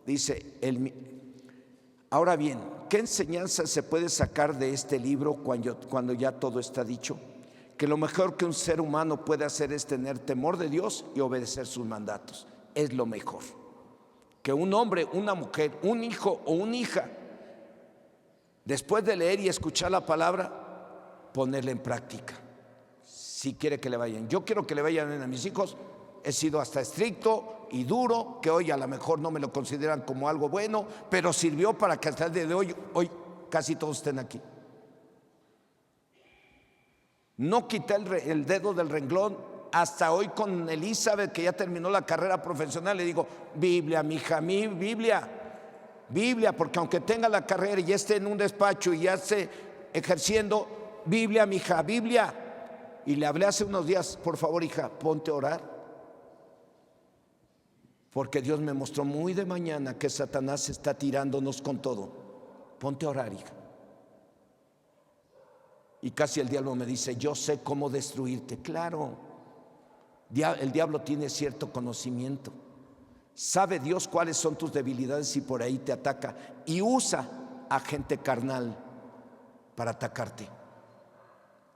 A: Dice, ahora bien, ¿qué enseñanza se puede sacar de este libro cuando ya todo está dicho? Que lo mejor que un ser humano puede hacer es tener temor de Dios y obedecer sus mandatos. Es lo mejor. Que un hombre, una mujer, un hijo o una hija, después de leer y escuchar la palabra, ponerla en práctica. Si quiere que le vayan. Yo quiero que le vayan bien a mis hijos. He sido hasta estricto y duro, que hoy a lo mejor no me lo consideran como algo bueno, pero sirvió para que hasta el día de hoy casi todos estén aquí. No quité el dedo del renglón. Hasta hoy con Elizabeth, que ya terminó la carrera profesional, le digo, Biblia, mija, Biblia, porque aunque tenga la carrera y ya esté en un despacho y ya esté ejerciendo, Biblia, mija, Biblia. Y le hablé hace unos días, por favor, hija, ponte a orar. Porque Dios me mostró muy de mañana que Satanás está tirándonos con todo. Ponte a orar, hija. Y casi el diablo me dice, yo sé cómo destruirte. Claro, el diablo tiene cierto conocimiento. Sabe Dios cuáles son tus debilidades y por ahí te ataca. Y usa a gente carnal para atacarte,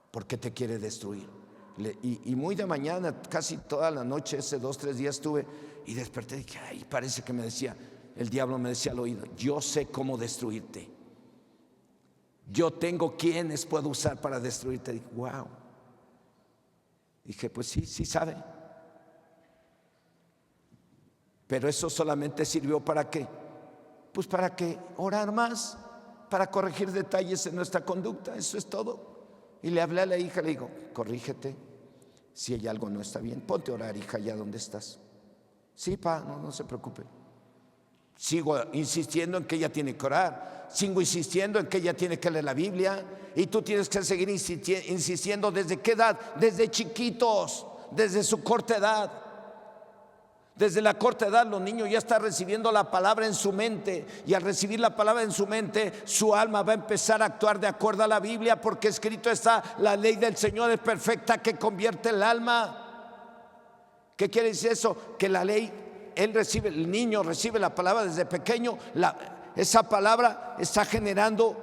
A: porque te quiere destruir. Y muy de mañana, casi toda la noche, hace 2, 3 días estuve y desperté y dije, ay, parece que me decía, el diablo me decía al oído, yo sé cómo destruirte. Yo tengo quienes puedo usar para destruirte. Dije, wow. Dije, pues sí sabe. Pero eso solamente sirvió ¿para qué? Pues para que orar más, para corregir detalles en nuestra conducta, eso es todo. Y le hablé a la hija, le digo, corrígete, si hay algo no está bien, ponte a orar, hija, ya donde estás. Sí, pa, no se preocupe. Sigo insistiendo en que ella tiene que orar, sigo insistiendo en que ella tiene que leer la Biblia, y tú tienes que seguir insistiendo. ¿Desde qué edad? Desde chiquitos, desde su corta edad. Desde la corta edad los niños ya están recibiendo la palabra en su mente, y al recibir la palabra en su mente, su alma va a empezar a actuar de acuerdo a la Biblia, porque escrito está, la ley del Señor es perfecta que convierte el alma. ¿Qué quiere decir eso? Que la ley, el niño recibe la palabra desde pequeño, esa palabra está generando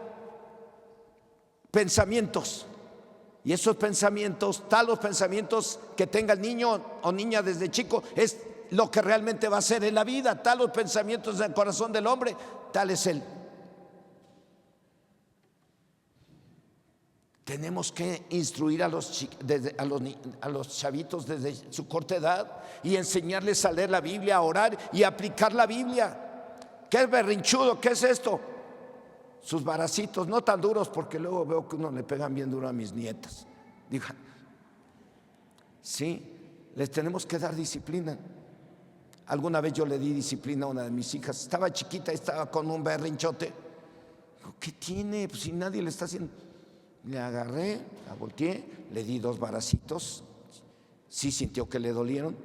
A: pensamientos, y esos pensamientos, los pensamientos que tenga el niño o niña desde chico, es lo que realmente va a ser en la vida. Tal los pensamientos del corazón del hombre, tal es él. Tenemos que instruir a los chavitos desde su corta edad y enseñarles a leer la Biblia, a orar y a aplicar la Biblia. ¿Qué es berrinchudo? ¿Qué es esto? Sus baracitos, no tan duros, porque luego veo que uno le pegan bien duro a mis nietas. Digo, sí, les tenemos que dar disciplina. Alguna vez yo le di disciplina a una de mis hijas. Estaba chiquita y estaba con un berrinchote. Digo, ¿qué tiene? Pues si nadie le está haciendo. Le agarré, la volteé, le di 2 baracitos. Sí sintió que le dolieron.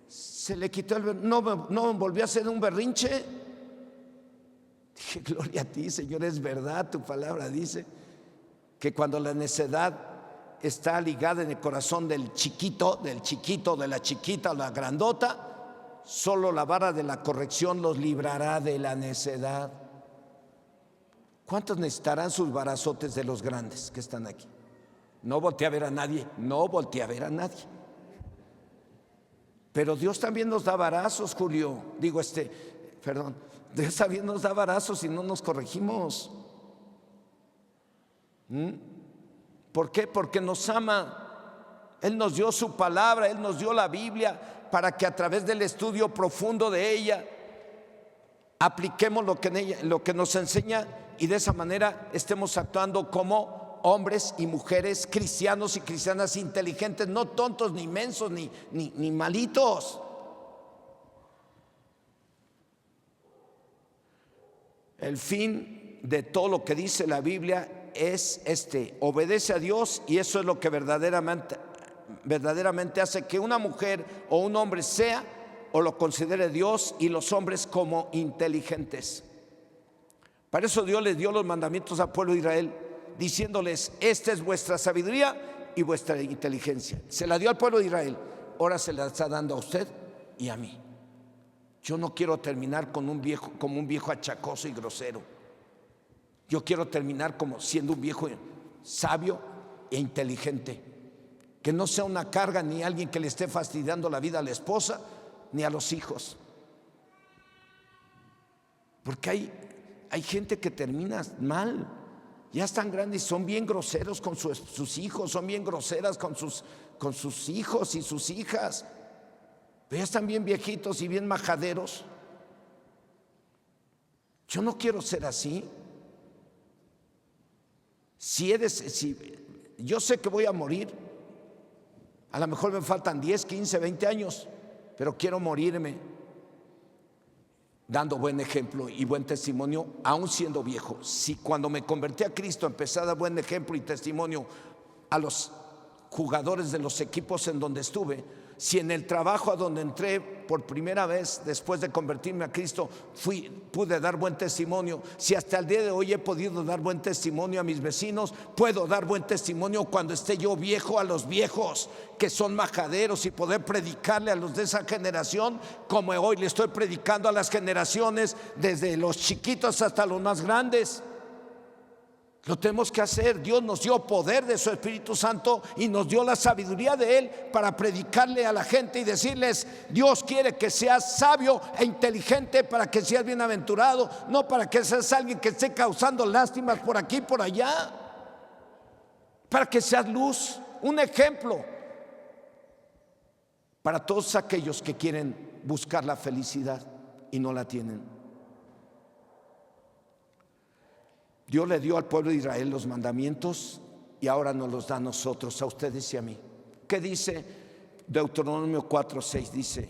A: Se le quitó no volvió a hacer un berrinche. Dije, gloria a ti, Señor, es verdad, tu palabra dice que cuando la necedad está ligada en el corazón del chiquito, de la chiquita, la grandota, solo la vara de la corrección los librará de la necedad. ¿Cuántos necesitarán sus barazotes de los grandes que están aquí? No volteé a ver a nadie, no volteé a ver a nadie. Pero Dios también nos da varazos, Julio. Dios también nos da varazos y no nos corregimos. ¿Por qué? Porque nos ama. Él nos dio su palabra, Él nos dio la Biblia para que a través del estudio profundo de ella apliquemos lo que nos enseña y de esa manera estemos actuando como hombres y mujeres cristianos y cristianas inteligentes, no tontos, ni mensos, ni malitos. El fin de todo lo que dice la Biblia es obedece a Dios, y eso es lo que verdaderamente hace que una mujer o un hombre sea o lo considere Dios y los hombres como inteligentes. Para eso Dios les dio los mandamientos al pueblo de Israel, diciéndoles: esta es vuestra sabiduría y vuestra inteligencia. Se la dio al pueblo de Israel, ahora se la está dando a usted y a mí. Yo no quiero terminar como un viejo achacoso y grosero. Yo quiero terminar como siendo un viejo sabio e inteligente, que no sea una carga ni alguien que le esté fastidiando la vida a la esposa ni a los hijos. Porque hay gente que termina mal, ya están grandes y son bien groseros con sus hijos, son bien groseras con sus hijos y sus hijas, pero ya están bien viejitos y bien majaderos. Yo no quiero ser así. Yo sé que voy a morir, a lo mejor me faltan 10, 15, 20 años, pero quiero morirme dando buen ejemplo y buen testimonio, aún siendo viejo. Si cuando me convertí a Cristo empecé a dar buen ejemplo y testimonio a los jugadores de los equipos en donde estuve, si en el trabajo a donde entré por primera vez después de convertirme a Cristo pude dar buen testimonio, si hasta el día de hoy he podido dar buen testimonio a mis vecinos, puedo dar buen testimonio cuando esté yo viejo a los viejos que son majaderos y poder predicarle a los de esa generación como hoy le estoy predicando a las generaciones, desde los chiquitos hasta los más grandes. Lo tenemos que hacer. Dios nos dio poder de su Espíritu Santo y nos dio la sabiduría de Él para predicarle a la gente y decirles: Dios quiere que seas sabio e inteligente para que seas bienaventurado, no para que seas alguien que esté causando lástimas por aquí y por allá, para que seas luz, un ejemplo para todos aquellos que quieren buscar la felicidad y no la tienen. Dios le dio al pueblo de Israel los mandamientos y ahora nos los da a nosotros, a ustedes y a mí. ¿Qué dice Deuteronomio 4:6? Dice: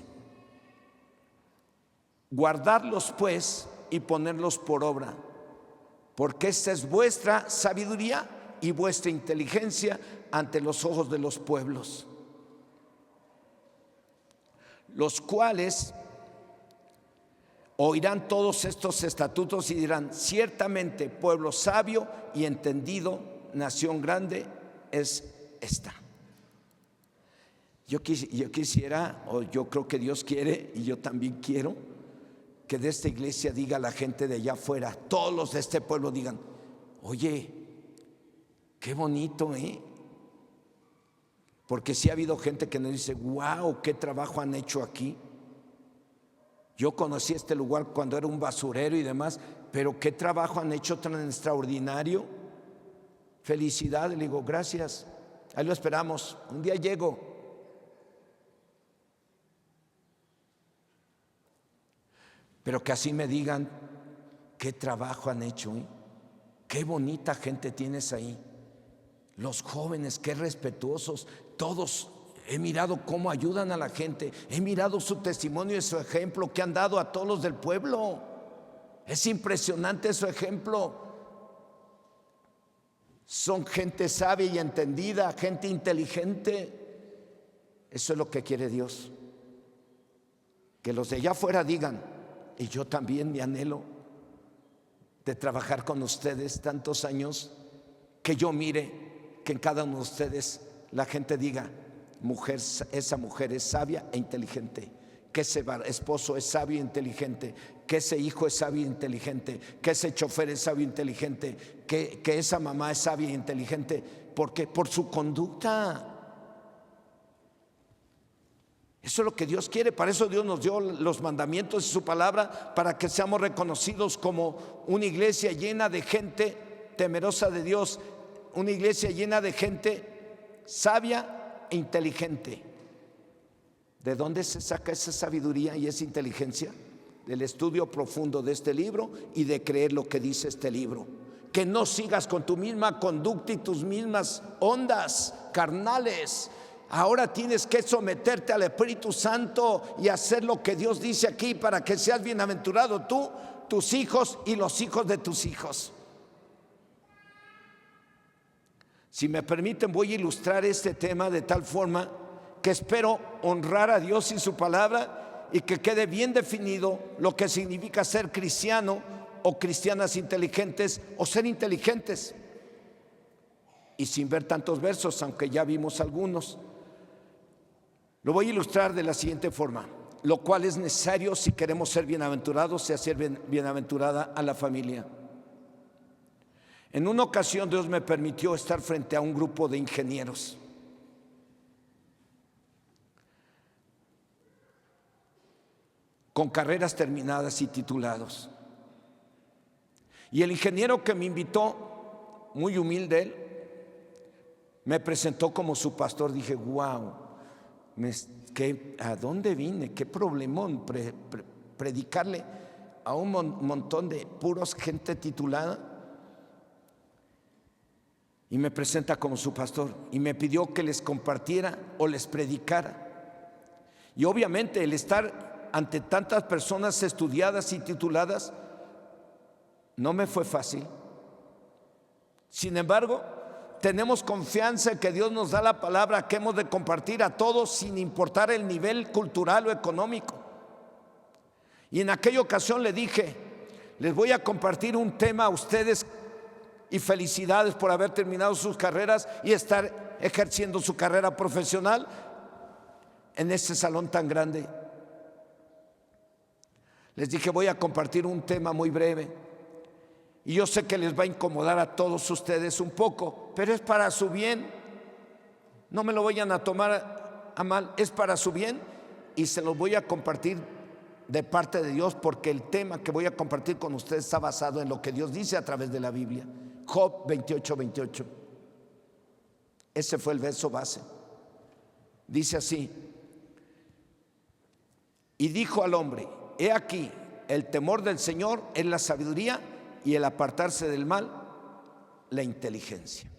A: guardarlos pues y ponerlos por obra, porque esta es vuestra sabiduría y vuestra inteligencia ante los ojos de los pueblos, los cuales oirán todos estos estatutos y dirán: ciertamente pueblo sabio y entendido, nación grande es esta. Yo quisiera, o yo creo que Dios quiere, y yo también quiero, que de esta iglesia diga la gente de allá afuera, todos los de este pueblo digan: oye, qué bonito, porque sí ha habido gente que nos dice: wow, qué trabajo han hecho aquí. Yo conocí este lugar cuando era un basurero y demás, pero qué trabajo han hecho tan extraordinario. Felicidades, le digo, gracias, ahí lo esperamos, un día llego. Pero que así me digan, qué trabajo han hecho, ¿eh? Qué bonita gente tienes ahí. Los jóvenes, qué respetuosos, todos. He mirado cómo ayudan a la gente, he mirado su testimonio y su ejemplo que han dado a todos los del pueblo. Es impresionante su ejemplo. Son gente sabia y entendida, gente inteligente. Eso es lo que quiere Dios. Que los de allá afuera digan, y yo también me anhelo de trabajar con ustedes tantos años, que yo mire que en cada uno de ustedes la gente diga, mujer, esa mujer es sabia e inteligente, que ese esposo es sabio e inteligente, que ese hijo es sabio e inteligente, que ese chofer es sabio e inteligente, que esa mamá es sabia e inteligente. ¿Por qué? Por su conducta. Eso es lo que Dios quiere. Para eso Dios nos dio los mandamientos y su palabra, para que seamos reconocidos como una iglesia llena de gente temerosa de Dios, una iglesia llena de gente sabia e inteligente. ¿De dónde se saca esa sabiduría y esa inteligencia? Del estudio profundo de este libro y de creer lo que dice este libro. Que no sigas con tu misma conducta y tus mismas ondas carnales. Ahora tienes que someterte al Espíritu Santo y hacer lo que Dios dice aquí, para que seas bienaventurado tú, tus hijos y los hijos de tus hijos. Si me permiten, voy a ilustrar este tema de tal forma que espero honrar a Dios y su palabra, y que quede bien definido lo que significa ser cristiano o cristianas inteligentes, o ser inteligentes. Y sin ver tantos versos, aunque ya vimos algunos, lo voy a ilustrar de la siguiente forma, lo cual es necesario si queremos ser bienaventurados y hacer bienaventurada a la familia. En una ocasión Dios me permitió estar frente a un grupo de ingenieros. Con carreras terminadas y titulados. Y el ingeniero que me invitó, muy humilde él, me presentó como su pastor. Dije, wow, ¿a dónde vine? Qué problemón predicarle a un montón de puros gente titulada. Y me presenta como su pastor y me pidió que les compartiera o les predicara. Y obviamente el estar ante tantas personas estudiadas y tituladas no me fue fácil. Sin embargo, tenemos confianza en que Dios nos da la palabra que hemos de compartir a todos, sin importar el nivel cultural o económico. Y en aquella ocasión le dije, les voy a compartir un tema a ustedes, y felicidades por haber terminado sus carreras y estar ejerciendo su carrera profesional en este salón tan grande. Les dije, voy a compartir un tema muy breve, y yo sé que les va a incomodar a todos ustedes un poco, pero es para su bien. No me lo vayan a tomar a mal, es para su bien, y se los voy a compartir de parte de Dios, porque el tema que voy a compartir con ustedes está basado en lo que Dios dice a través de la Biblia. Job 28:28. Ese fue el verso base. Dice así: y dijo al hombre, he aquí, el temor del Señor es la sabiduría, y el apartarse del mal, la inteligencia.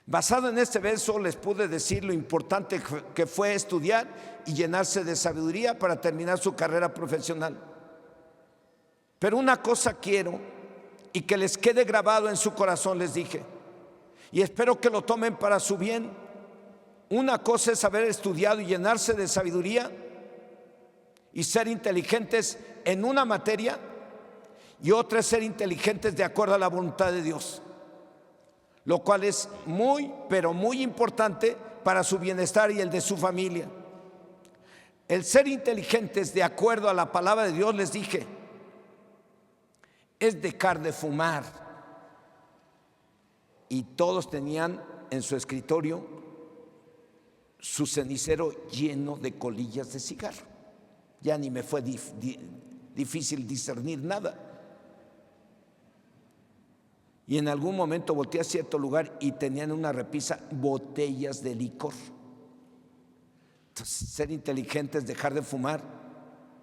A: Basado en este verso, les pude decir lo importante que fue estudiar y llenarse de sabiduría para terminar su carrera profesional. Pero una cosa quiero, y que les quede grabado en su corazón, les dije, y espero que lo tomen para su bien. Una cosa es haber estudiado y llenarse de sabiduría y ser inteligentes en una materia, y otra es ser inteligentes de acuerdo a la voluntad de Dios, lo cual es muy, pero muy importante para su bienestar y el de su familia. El ser inteligentes de acuerdo a la palabra de Dios, les dije, es dejar de fumar. Y todos tenían en su escritorio su cenicero lleno de colillas de cigarro. Ya ni me fue difícil discernir nada. Y en algún momento volteé a cierto lugar y tenían en una repisa botellas de licor. Entonces, ser inteligente es dejar de fumar.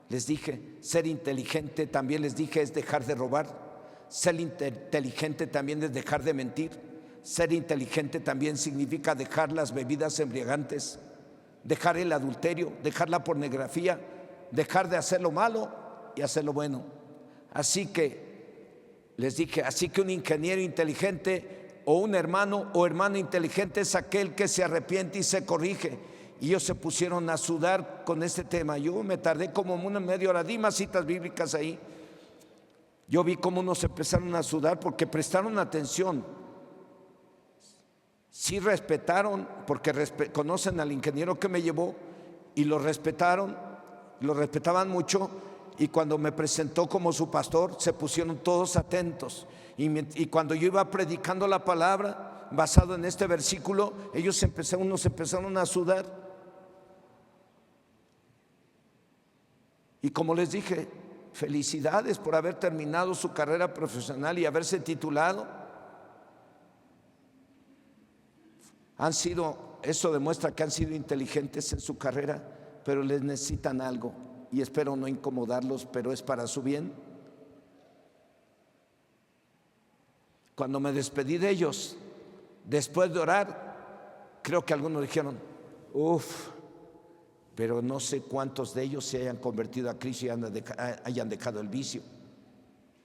A: Les dije, ser inteligente también les dije es dejar de robar. Ser inteligente también es dejar de mentir. Ser inteligente también significa dejar las bebidas embriagantes, dejar el adulterio, dejar la pornografía, dejar de hacer lo malo y hacer lo bueno. Así que les dije, así que un ingeniero inteligente o un hermano o hermana inteligente es aquel que se arrepiente y se corrige. Y ellos se pusieron a sudar con este tema. Yo me tardé como una media hora, di más citas bíblicas ahí. Yo vi cómo unos empezaron a sudar porque prestaron atención. Sí respetaron, porque conocen al ingeniero que me llevó y lo respetaron, lo respetaban mucho. Y cuando me presentó como su pastor, se pusieron todos atentos. Y cuando yo iba predicando la palabra, basado en este versículo, unos empezaron a sudar. Y como les dije, felicidades por haber terminado su carrera profesional y haberse titulado. Eso demuestra que han sido inteligentes en su carrera, pero les necesitan algo. Y espero no incomodarlos, pero es para su bien. Cuando me despedí de ellos, después de orar, creo que algunos dijeron, pero no sé cuántos de ellos se hayan convertido a Cristo y hayan dejado el vicio.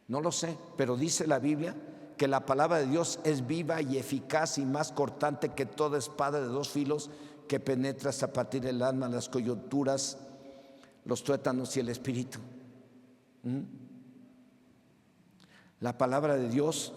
A: No lo sé, pero dice la Biblia que la palabra de Dios es viva y eficaz y más cortante que toda espada de dos filos, que penetra hasta partir el alma, las coyunturas, los tuétanos y el espíritu. La palabra de Dios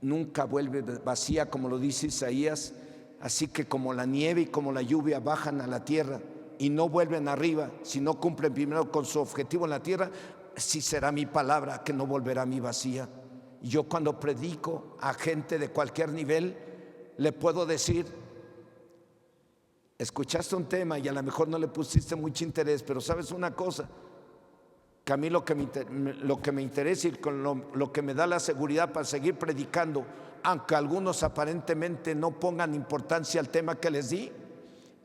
A: nunca vuelve vacía, como lo dice Isaías. Así que como la nieve y como la lluvia bajan a la tierra y no vuelven arriba, si no cumplen primero con su objetivo en la tierra, así será mi palabra, que no volverá a mí vacía. Yo cuando predico a gente de cualquier nivel, le puedo decir, escuchaste un tema y a lo mejor no le pusiste mucho interés, pero sabes una cosa, que a mí lo que me interesa y lo que me da la seguridad para seguir predicando, aunque algunos aparentemente no pongan importancia al tema que les di,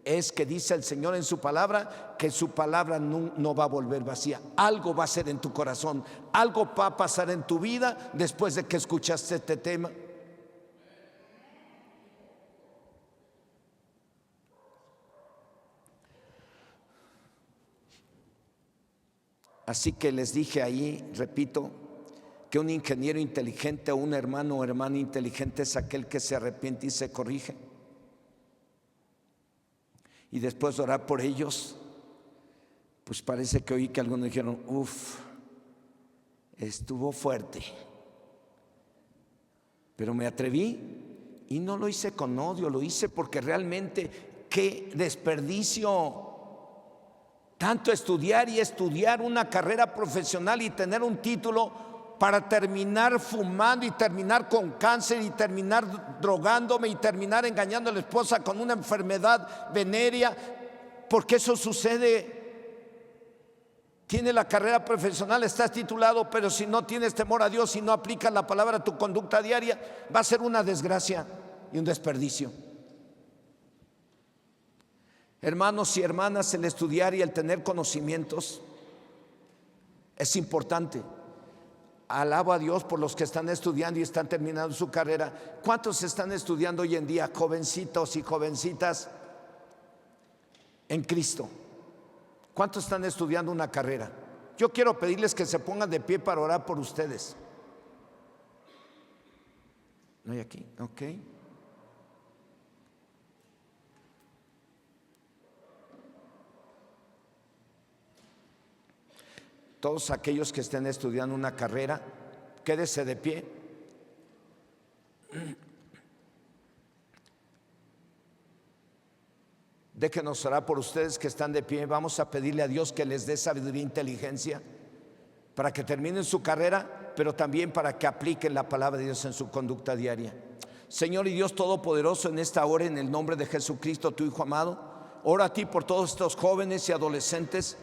A: es que dice el Señor en su palabra que su palabra no va a volver vacía. Algo va a ser en tu corazón, algo va a pasar en tu vida después de que escuchaste este tema. Así que les dije ahí, repito, que un ingeniero inteligente o un hermano o hermana inteligente es aquel que se arrepiente y se corrige. Y después de orar por ellos, pues parece que oí que algunos dijeron, estuvo fuerte. Pero me atreví y no lo hice con odio, lo hice porque realmente qué desperdicio. Tanto estudiar y estudiar una carrera profesional y tener un título para terminar fumando y terminar con cáncer y terminar drogándome y terminar engañando a la esposa con una enfermedad venérea, porque eso sucede. Tienes la carrera profesional, estás titulado, pero si no tienes temor a Dios y no aplicas la palabra a tu conducta diaria, va a ser una desgracia y un desperdicio. Hermanos y hermanas, el estudiar y el tener conocimientos es importante. Alabo a Dios por los que están estudiando y están terminando su carrera. ¿Cuántos están estudiando hoy en día, jovencitos y jovencitas en Cristo? ¿Cuántos están estudiando una carrera? Yo quiero pedirles que se pongan de pie para orar por ustedes. ¿No hay aquí? Ok. Todos aquellos que estén estudiando una carrera, quédese de pie. Déjenos orar por ustedes que están de pie. Vamos a pedirle a Dios que les dé sabiduría e inteligencia para que terminen su carrera, pero también para que apliquen la palabra de Dios en su conducta diaria. Señor y Dios Todopoderoso, en esta hora, en el nombre de Jesucristo, tu Hijo amado, oro a ti por todos estos jóvenes y adolescentes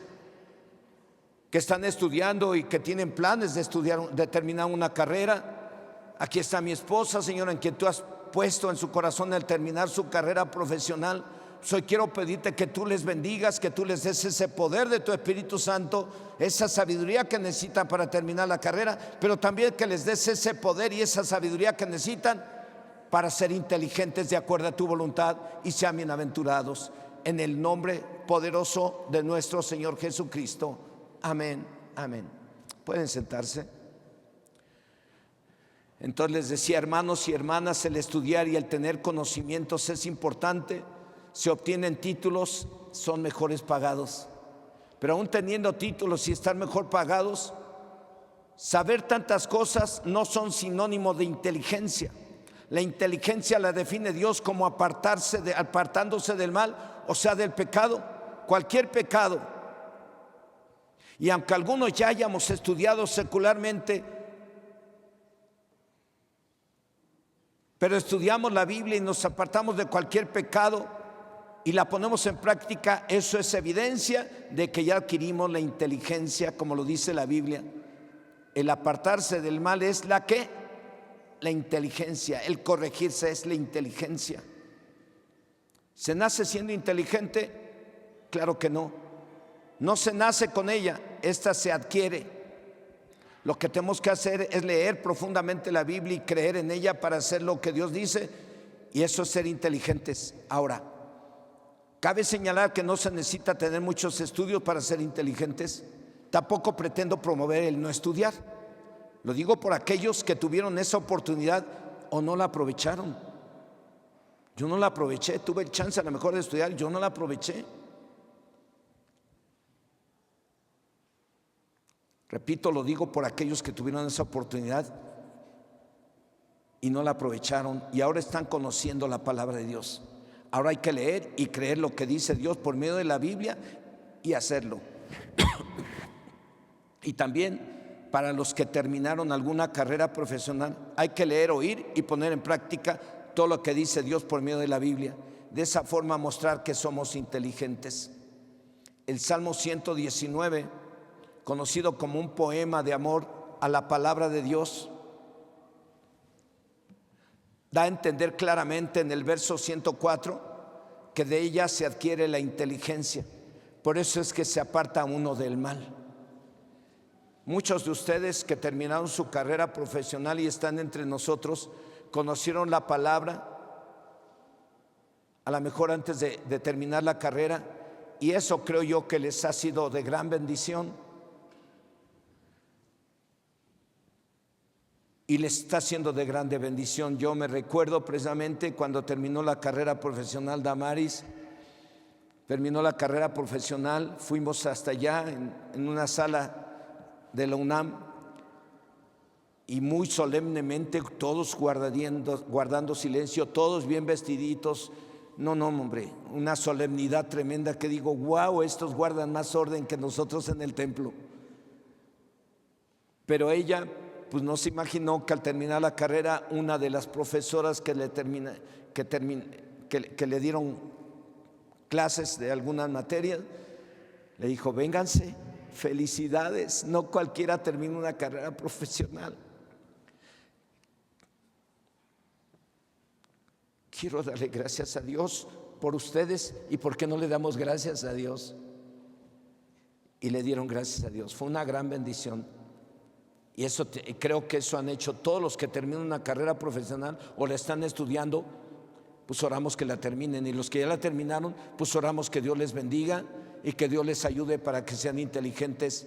A: que están estudiando y que tienen planes de estudiar, de terminar una carrera. Aquí está mi esposa, Señor, en quien tú has puesto en su corazón el terminar su carrera profesional. Hoy quiero pedirte que tú les bendigas, que tú les des ese poder de tu Espíritu Santo, esa sabiduría que necesitan para terminar la carrera, pero también que les des ese poder y esa sabiduría que necesitan para ser inteligentes de acuerdo a tu voluntad y sean bienaventurados. En el nombre poderoso de nuestro Señor Jesucristo. Amén, amén. Pueden sentarse. Entonces les decía, hermanos y hermanas, el estudiar y el tener conocimientos es importante. Se obtienen títulos, son mejores pagados. Pero aún teniendo títulos y estar mejor pagados, saber tantas cosas no son sinónimo de inteligencia. La inteligencia la define Dios como apartándose del mal, o sea, del pecado, cualquier pecado. Y aunque algunos ya hayamos estudiado secularmente, pero estudiamos la Biblia y nos apartamos de cualquier pecado y la ponemos en práctica, eso es evidencia de que ya adquirimos la inteligencia, como lo dice la Biblia. El apartarse del mal es la inteligencia. El corregirse es la inteligencia. ¿Se nace siendo inteligente? Claro que no. No se nace con ella, esta se adquiere. Lo que tenemos que hacer es leer profundamente la Biblia y creer en ella para hacer lo que Dios dice, y eso es ser inteligentes. Ahora, cabe señalar que no se necesita tener muchos estudios para ser inteligentes. Tampoco pretendo promover el no estudiar. Lo digo por aquellos que tuvieron esa oportunidad o no la aprovecharon. Yo no la aproveché, tuve el chance a lo mejor de estudiar, yo no la aproveché. Repito, lo digo por aquellos que tuvieron esa oportunidad y no la aprovecharon y ahora están conociendo la palabra de Dios. Ahora hay que leer y creer lo que dice Dios por medio de la Biblia y hacerlo. Y también para los que terminaron alguna carrera profesional, hay que leer, oír y poner en práctica todo lo que dice Dios por medio de la Biblia. De esa forma mostrar que somos inteligentes. El Salmo 119, conocido como un poema de amor a la palabra de Dios, da a entender claramente en el verso 104 que de ella se adquiere la inteligencia. Por eso es que se aparta uno del mal. Muchos de ustedes que terminaron su carrera profesional y están entre nosotros, conocieron la palabra a lo mejor antes de terminar la carrera, y eso creo yo que les ha sido de gran bendición y les está siendo de grande bendición. Yo me recuerdo precisamente cuando terminó la carrera profesional Damaris, terminó la carrera profesional, fuimos hasta allá en una sala de la UNAM y muy solemnemente todos guardando silencio, todos bien vestiditos. No, hombre, una solemnidad tremenda que digo, wow, estos guardan más orden que nosotros en el templo. Pero ella pues no se imaginó que al terminar la carrera, una de las profesoras que le dieron clases de algunas materias, le dijo, vénganse, felicidades, no cualquiera termina una carrera profesional. Quiero darle gracias a Dios por ustedes, y ¿por qué no le damos gracias a Dios? Y le dieron gracias a Dios, fue una gran bendición. Y eso creo que eso han hecho todos los que terminan una carrera profesional o la están estudiando, pues oramos que la terminen, y los que ya la terminaron, pues oramos que Dios les bendiga y que Dios les ayude para que sean inteligentes,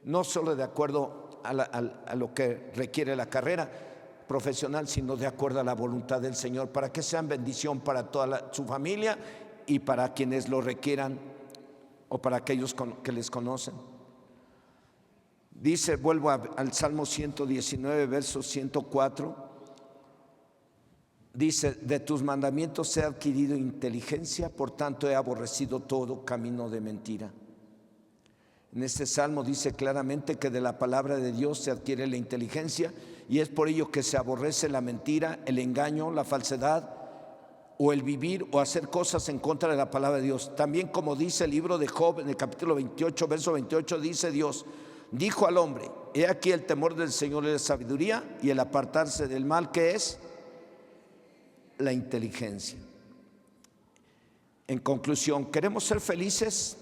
A: no solo de acuerdo a lo que requiere la carrera profesional, sino de acuerdo a la voluntad del Señor, para que sean bendición para toda su familia y para quienes lo requieran o para aquellos que les conocen. Dice, vuelvo al Salmo 119, verso 104, dice, de tus mandamientos he adquirido inteligencia, por tanto he aborrecido todo camino de mentira. En este salmo dice claramente que de la palabra de Dios se adquiere la inteligencia, y es por ello que se aborrece la mentira, el engaño, la falsedad o el vivir o hacer cosas en contra de la palabra de Dios. También, como dice el libro de Job en el capítulo 28, verso 28, dice Dios, dijo al hombre, He aquí el temor del Señor es la sabiduría, y el apartarse del mal, ¿qué es? La inteligencia. En conclusión, ¿queremos ser felices?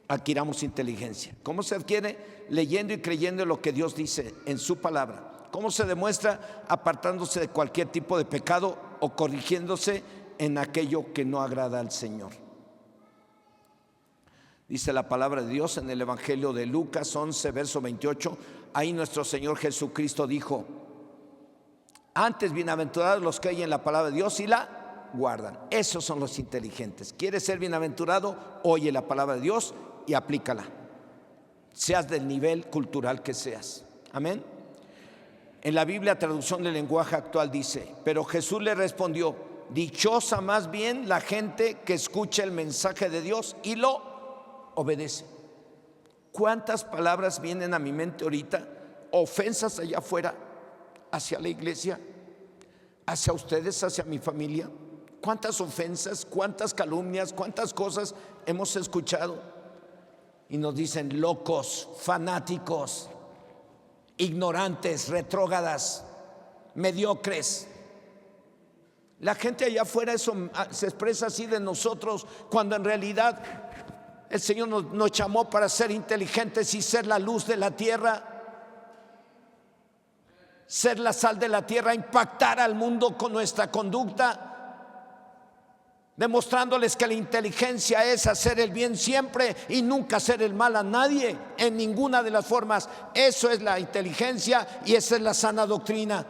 A: Adquiramos inteligencia. ¿Cómo se adquiere? Leyendo y creyendo en lo que Dios dice en su palabra. ¿Cómo se demuestra? Apartándose de cualquier tipo de pecado o corrigiéndose en aquello que no agrada al Señor. Dice la palabra de Dios en el Evangelio de Lucas 11, verso 28. Ahí nuestro Señor Jesucristo dijo: antes, bienaventurados los que oyen la palabra de Dios y la guardan. Esos son los inteligentes. ¿Quieres ser bienaventurado? Oye la palabra de Dios y aplícala, seas del nivel cultural que seas. Amén. En la Biblia, traducción del lenguaje actual, dice: pero Jesús le respondió: dichosa más bien la gente que escucha el mensaje de Dios y lo obedece. ¿Cuántas palabras vienen a mi mente ahorita? Ofensas allá afuera, hacia la iglesia, hacia ustedes, hacia mi familia. ¿Cuántas ofensas, cuántas calumnias, cuántas cosas hemos escuchado? Y nos dicen locos, fanáticos, ignorantes, retrógradas, mediocres. La gente allá afuera eso se expresa así de nosotros, cuando en realidad el Señor nos llamó para ser inteligentes y ser la luz de la tierra, ser la sal de la tierra, impactar al mundo con nuestra conducta, demostrándoles que la inteligencia es hacer el bien siempre y nunca hacer el mal a nadie en ninguna de las formas. Eso es la inteligencia y esa es la sana doctrina.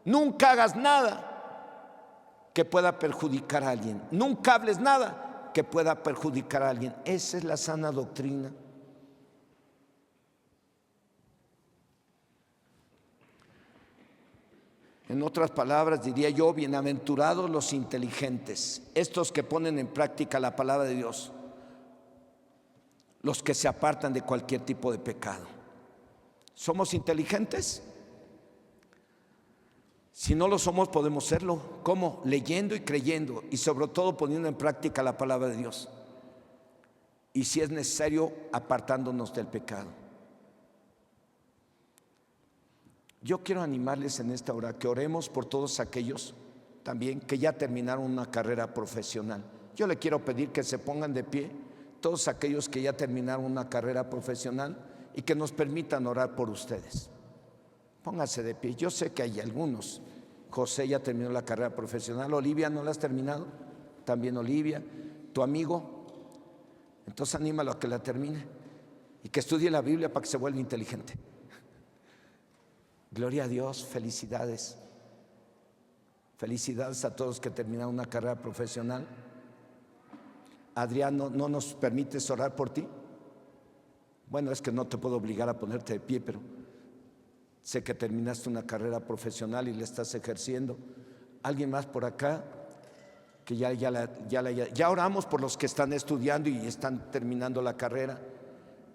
A: Nunca hagas nada que pueda perjudicar a alguien. Nunca hables nada que pueda perjudicar a alguien. Esa es la sana doctrina. En otras palabras, diría yo, bienaventurados los inteligentes, estos que ponen en práctica la palabra de Dios, los que se apartan de cualquier tipo de pecado. ¿Somos inteligentes? Si no lo somos, podemos serlo. ¿Cómo? Leyendo y creyendo, y sobre todo poniendo en práctica la palabra de Dios. Y si es necesario, apartándonos del pecado. Yo quiero animarles en esta hora que oremos por todos aquellos también que ya terminaron una carrera profesional. Yo le quiero pedir que se pongan de pie, todos aquellos que ya terminaron una carrera profesional, y que nos permitan orar por ustedes. Pónganse de pie. Yo sé que hay algunos. José ya terminó la carrera profesional. Olivia, ¿no la has terminado? También Olivia, tu amigo. Entonces anímalo a que la termine y que estudie la Biblia para que se vuelva inteligente. Gloria a Dios, felicidades. Felicidades a todos que terminaron una carrera profesional. Adrián, ¿no nos permites orar por ti? Bueno, es que no te puedo obligar a ponerte de pie, pero sé que terminaste una carrera profesional y la estás ejerciendo. ¿Alguien más por acá? Que ya oramos por los que están estudiando y están terminando la carrera.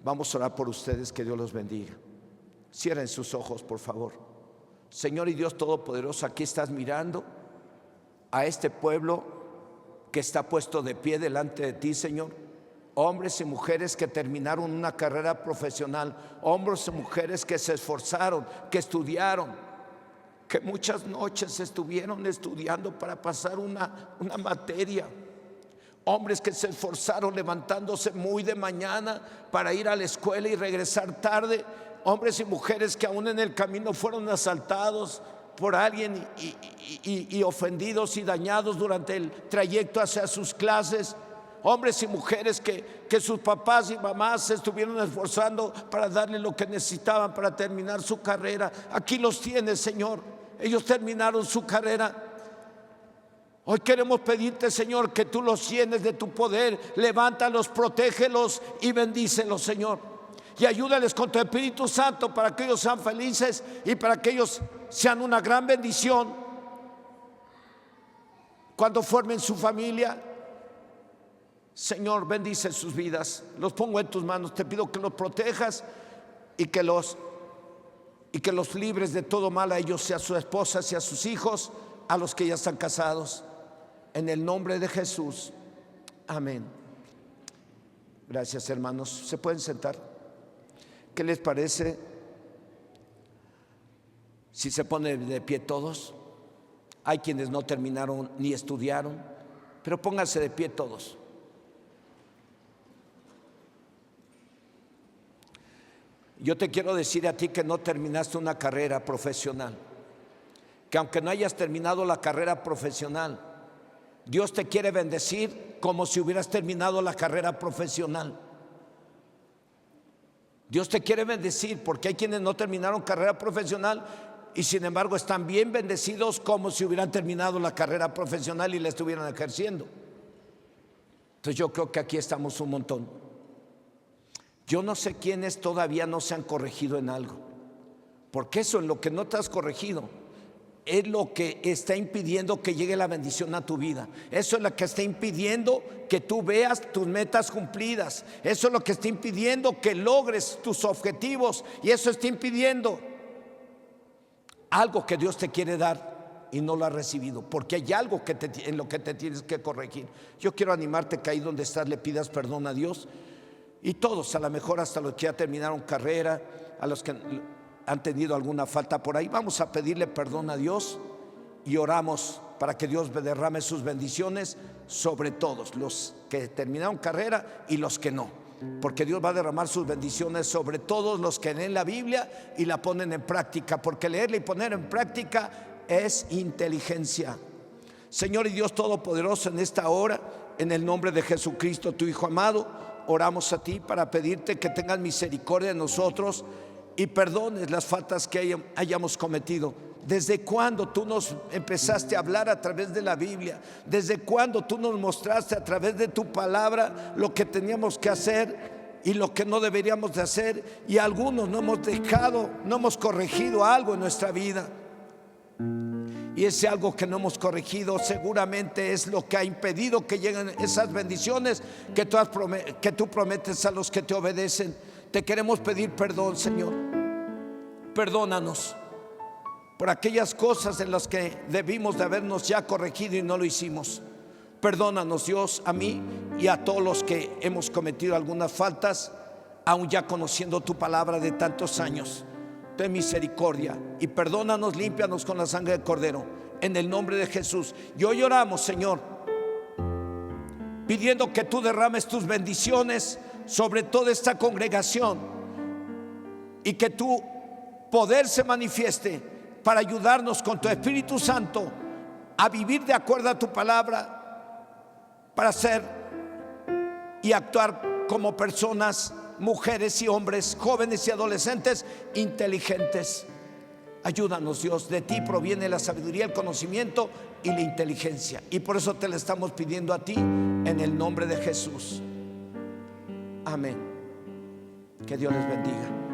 A: Vamos a orar por ustedes, que Dios los bendiga. Cierren sus ojos, por favor. Señor y Dios Todopoderoso, aquí estás mirando a este pueblo que está puesto de pie delante de ti, Señor. Hombres y mujeres que terminaron una carrera profesional, hombres y mujeres que se esforzaron, que estudiaron, que muchas noches estuvieron estudiando para pasar una materia. Hombres que se esforzaron levantándose muy de mañana para ir a la escuela y regresar tarde. Hombres y mujeres que aún en el camino fueron asaltados por alguien y ofendidos y dañados durante el trayecto hacia sus clases. Hombres y mujeres que sus papás y mamás se estuvieron esforzando para darle lo que necesitaban para terminar su carrera. Aquí los tienes, Señor. Ellos terminaron su carrera. Hoy queremos pedirte, Señor, que tú los llenes de tu poder. Levántalos, protégelos y bendícelos, Señor. Y ayúdales con tu Espíritu Santo para que ellos sean felices y para que ellos sean una gran bendición cuando formen su familia. Señor, bendice sus vidas. Los pongo en tus manos. Te pido que los protejas y que los libres de todo mal, a ellos y a sus esposas y a sus hijos, a los que ya están casados. En el nombre de Jesús. Amén. Gracias, hermanos. ¿Se pueden sentar? ¿Qué les parece Si se ponen de pie todos. Hay quienes no terminaron ni estudiaron, pero pónganse de pie todos. Yo te quiero decir a ti que no terminaste una carrera profesional, que aunque no hayas terminado la carrera profesional, Dios te quiere bendecir como si hubieras terminado la carrera profesional. Dios te quiere bendecir porque hay quienes no terminaron carrera profesional y sin embargo están bien bendecidos como si hubieran terminado la carrera profesional y la estuvieran ejerciendo. Entonces yo creo que aquí estamos un montón. Yo no sé quiénes todavía no se han corregido en algo, porque eso en lo que no te has corregido es lo que está impidiendo que llegue la bendición a tu vida. Eso es lo que está impidiendo que tú veas tus metas cumplidas. Eso es lo que está impidiendo que logres tus objetivos. Y eso está impidiendo algo que Dios te quiere dar y no lo has recibido, porque hay algo en lo que te tienes que corregir. Yo quiero animarte que ahí donde estás le pidas perdón a Dios. Y todos, a lo mejor hasta los que ya terminaron carrera, a los que han tenido alguna falta por ahí, vamos a pedirle perdón a Dios y oramos para que Dios derrame sus bendiciones sobre todos, los que terminaron carrera y los que no, porque Dios va a derramar sus bendiciones sobre todos los que leen la Biblia y la ponen en práctica, porque leerla y poner en práctica es inteligencia. Señor y Dios Todopoderoso, en esta hora, en el nombre de Jesucristo, tu Hijo amado, oramos a ti para pedirte que tengas misericordia de nosotros y perdones las faltas que hayamos cometido. ¿Desde cuándo tú nos empezaste a hablar a través de la Biblia? ¿Desde cuándo tú nos mostraste a través de tu palabra lo que teníamos que hacer y lo que no deberíamos de hacer? Y algunos no hemos dejado, no hemos corregido algo en nuestra vida. Y ese algo que no hemos corregido seguramente es lo que ha impedido que lleguen esas bendiciones que tú prometes a los que te obedecen. Te queremos pedir perdón, Señor. Perdónanos por aquellas cosas en las que debimos de habernos ya corregido y no lo hicimos. Perdónanos, Dios, a mí y a todos los que hemos cometido algunas faltas, aún ya conociendo tu palabra de tantos años. Ten misericordia y perdónanos, límpianos con la sangre del Cordero, en el nombre de Jesús. Y hoy oramos, Señor, pidiendo que tú derrames tus bendiciones sobre toda esta congregación y que tu poder se manifieste para ayudarnos con tu Espíritu Santo a vivir de acuerdo a tu palabra, para ser y actuar como personas, mujeres y hombres, jóvenes y adolescentes inteligentes. Ayúdanos, Dios, de ti proviene la sabiduría, el conocimiento y la inteligencia, y por eso te la estamos pidiendo a ti en el nombre de Jesús. Amén. Que Dios les bendiga.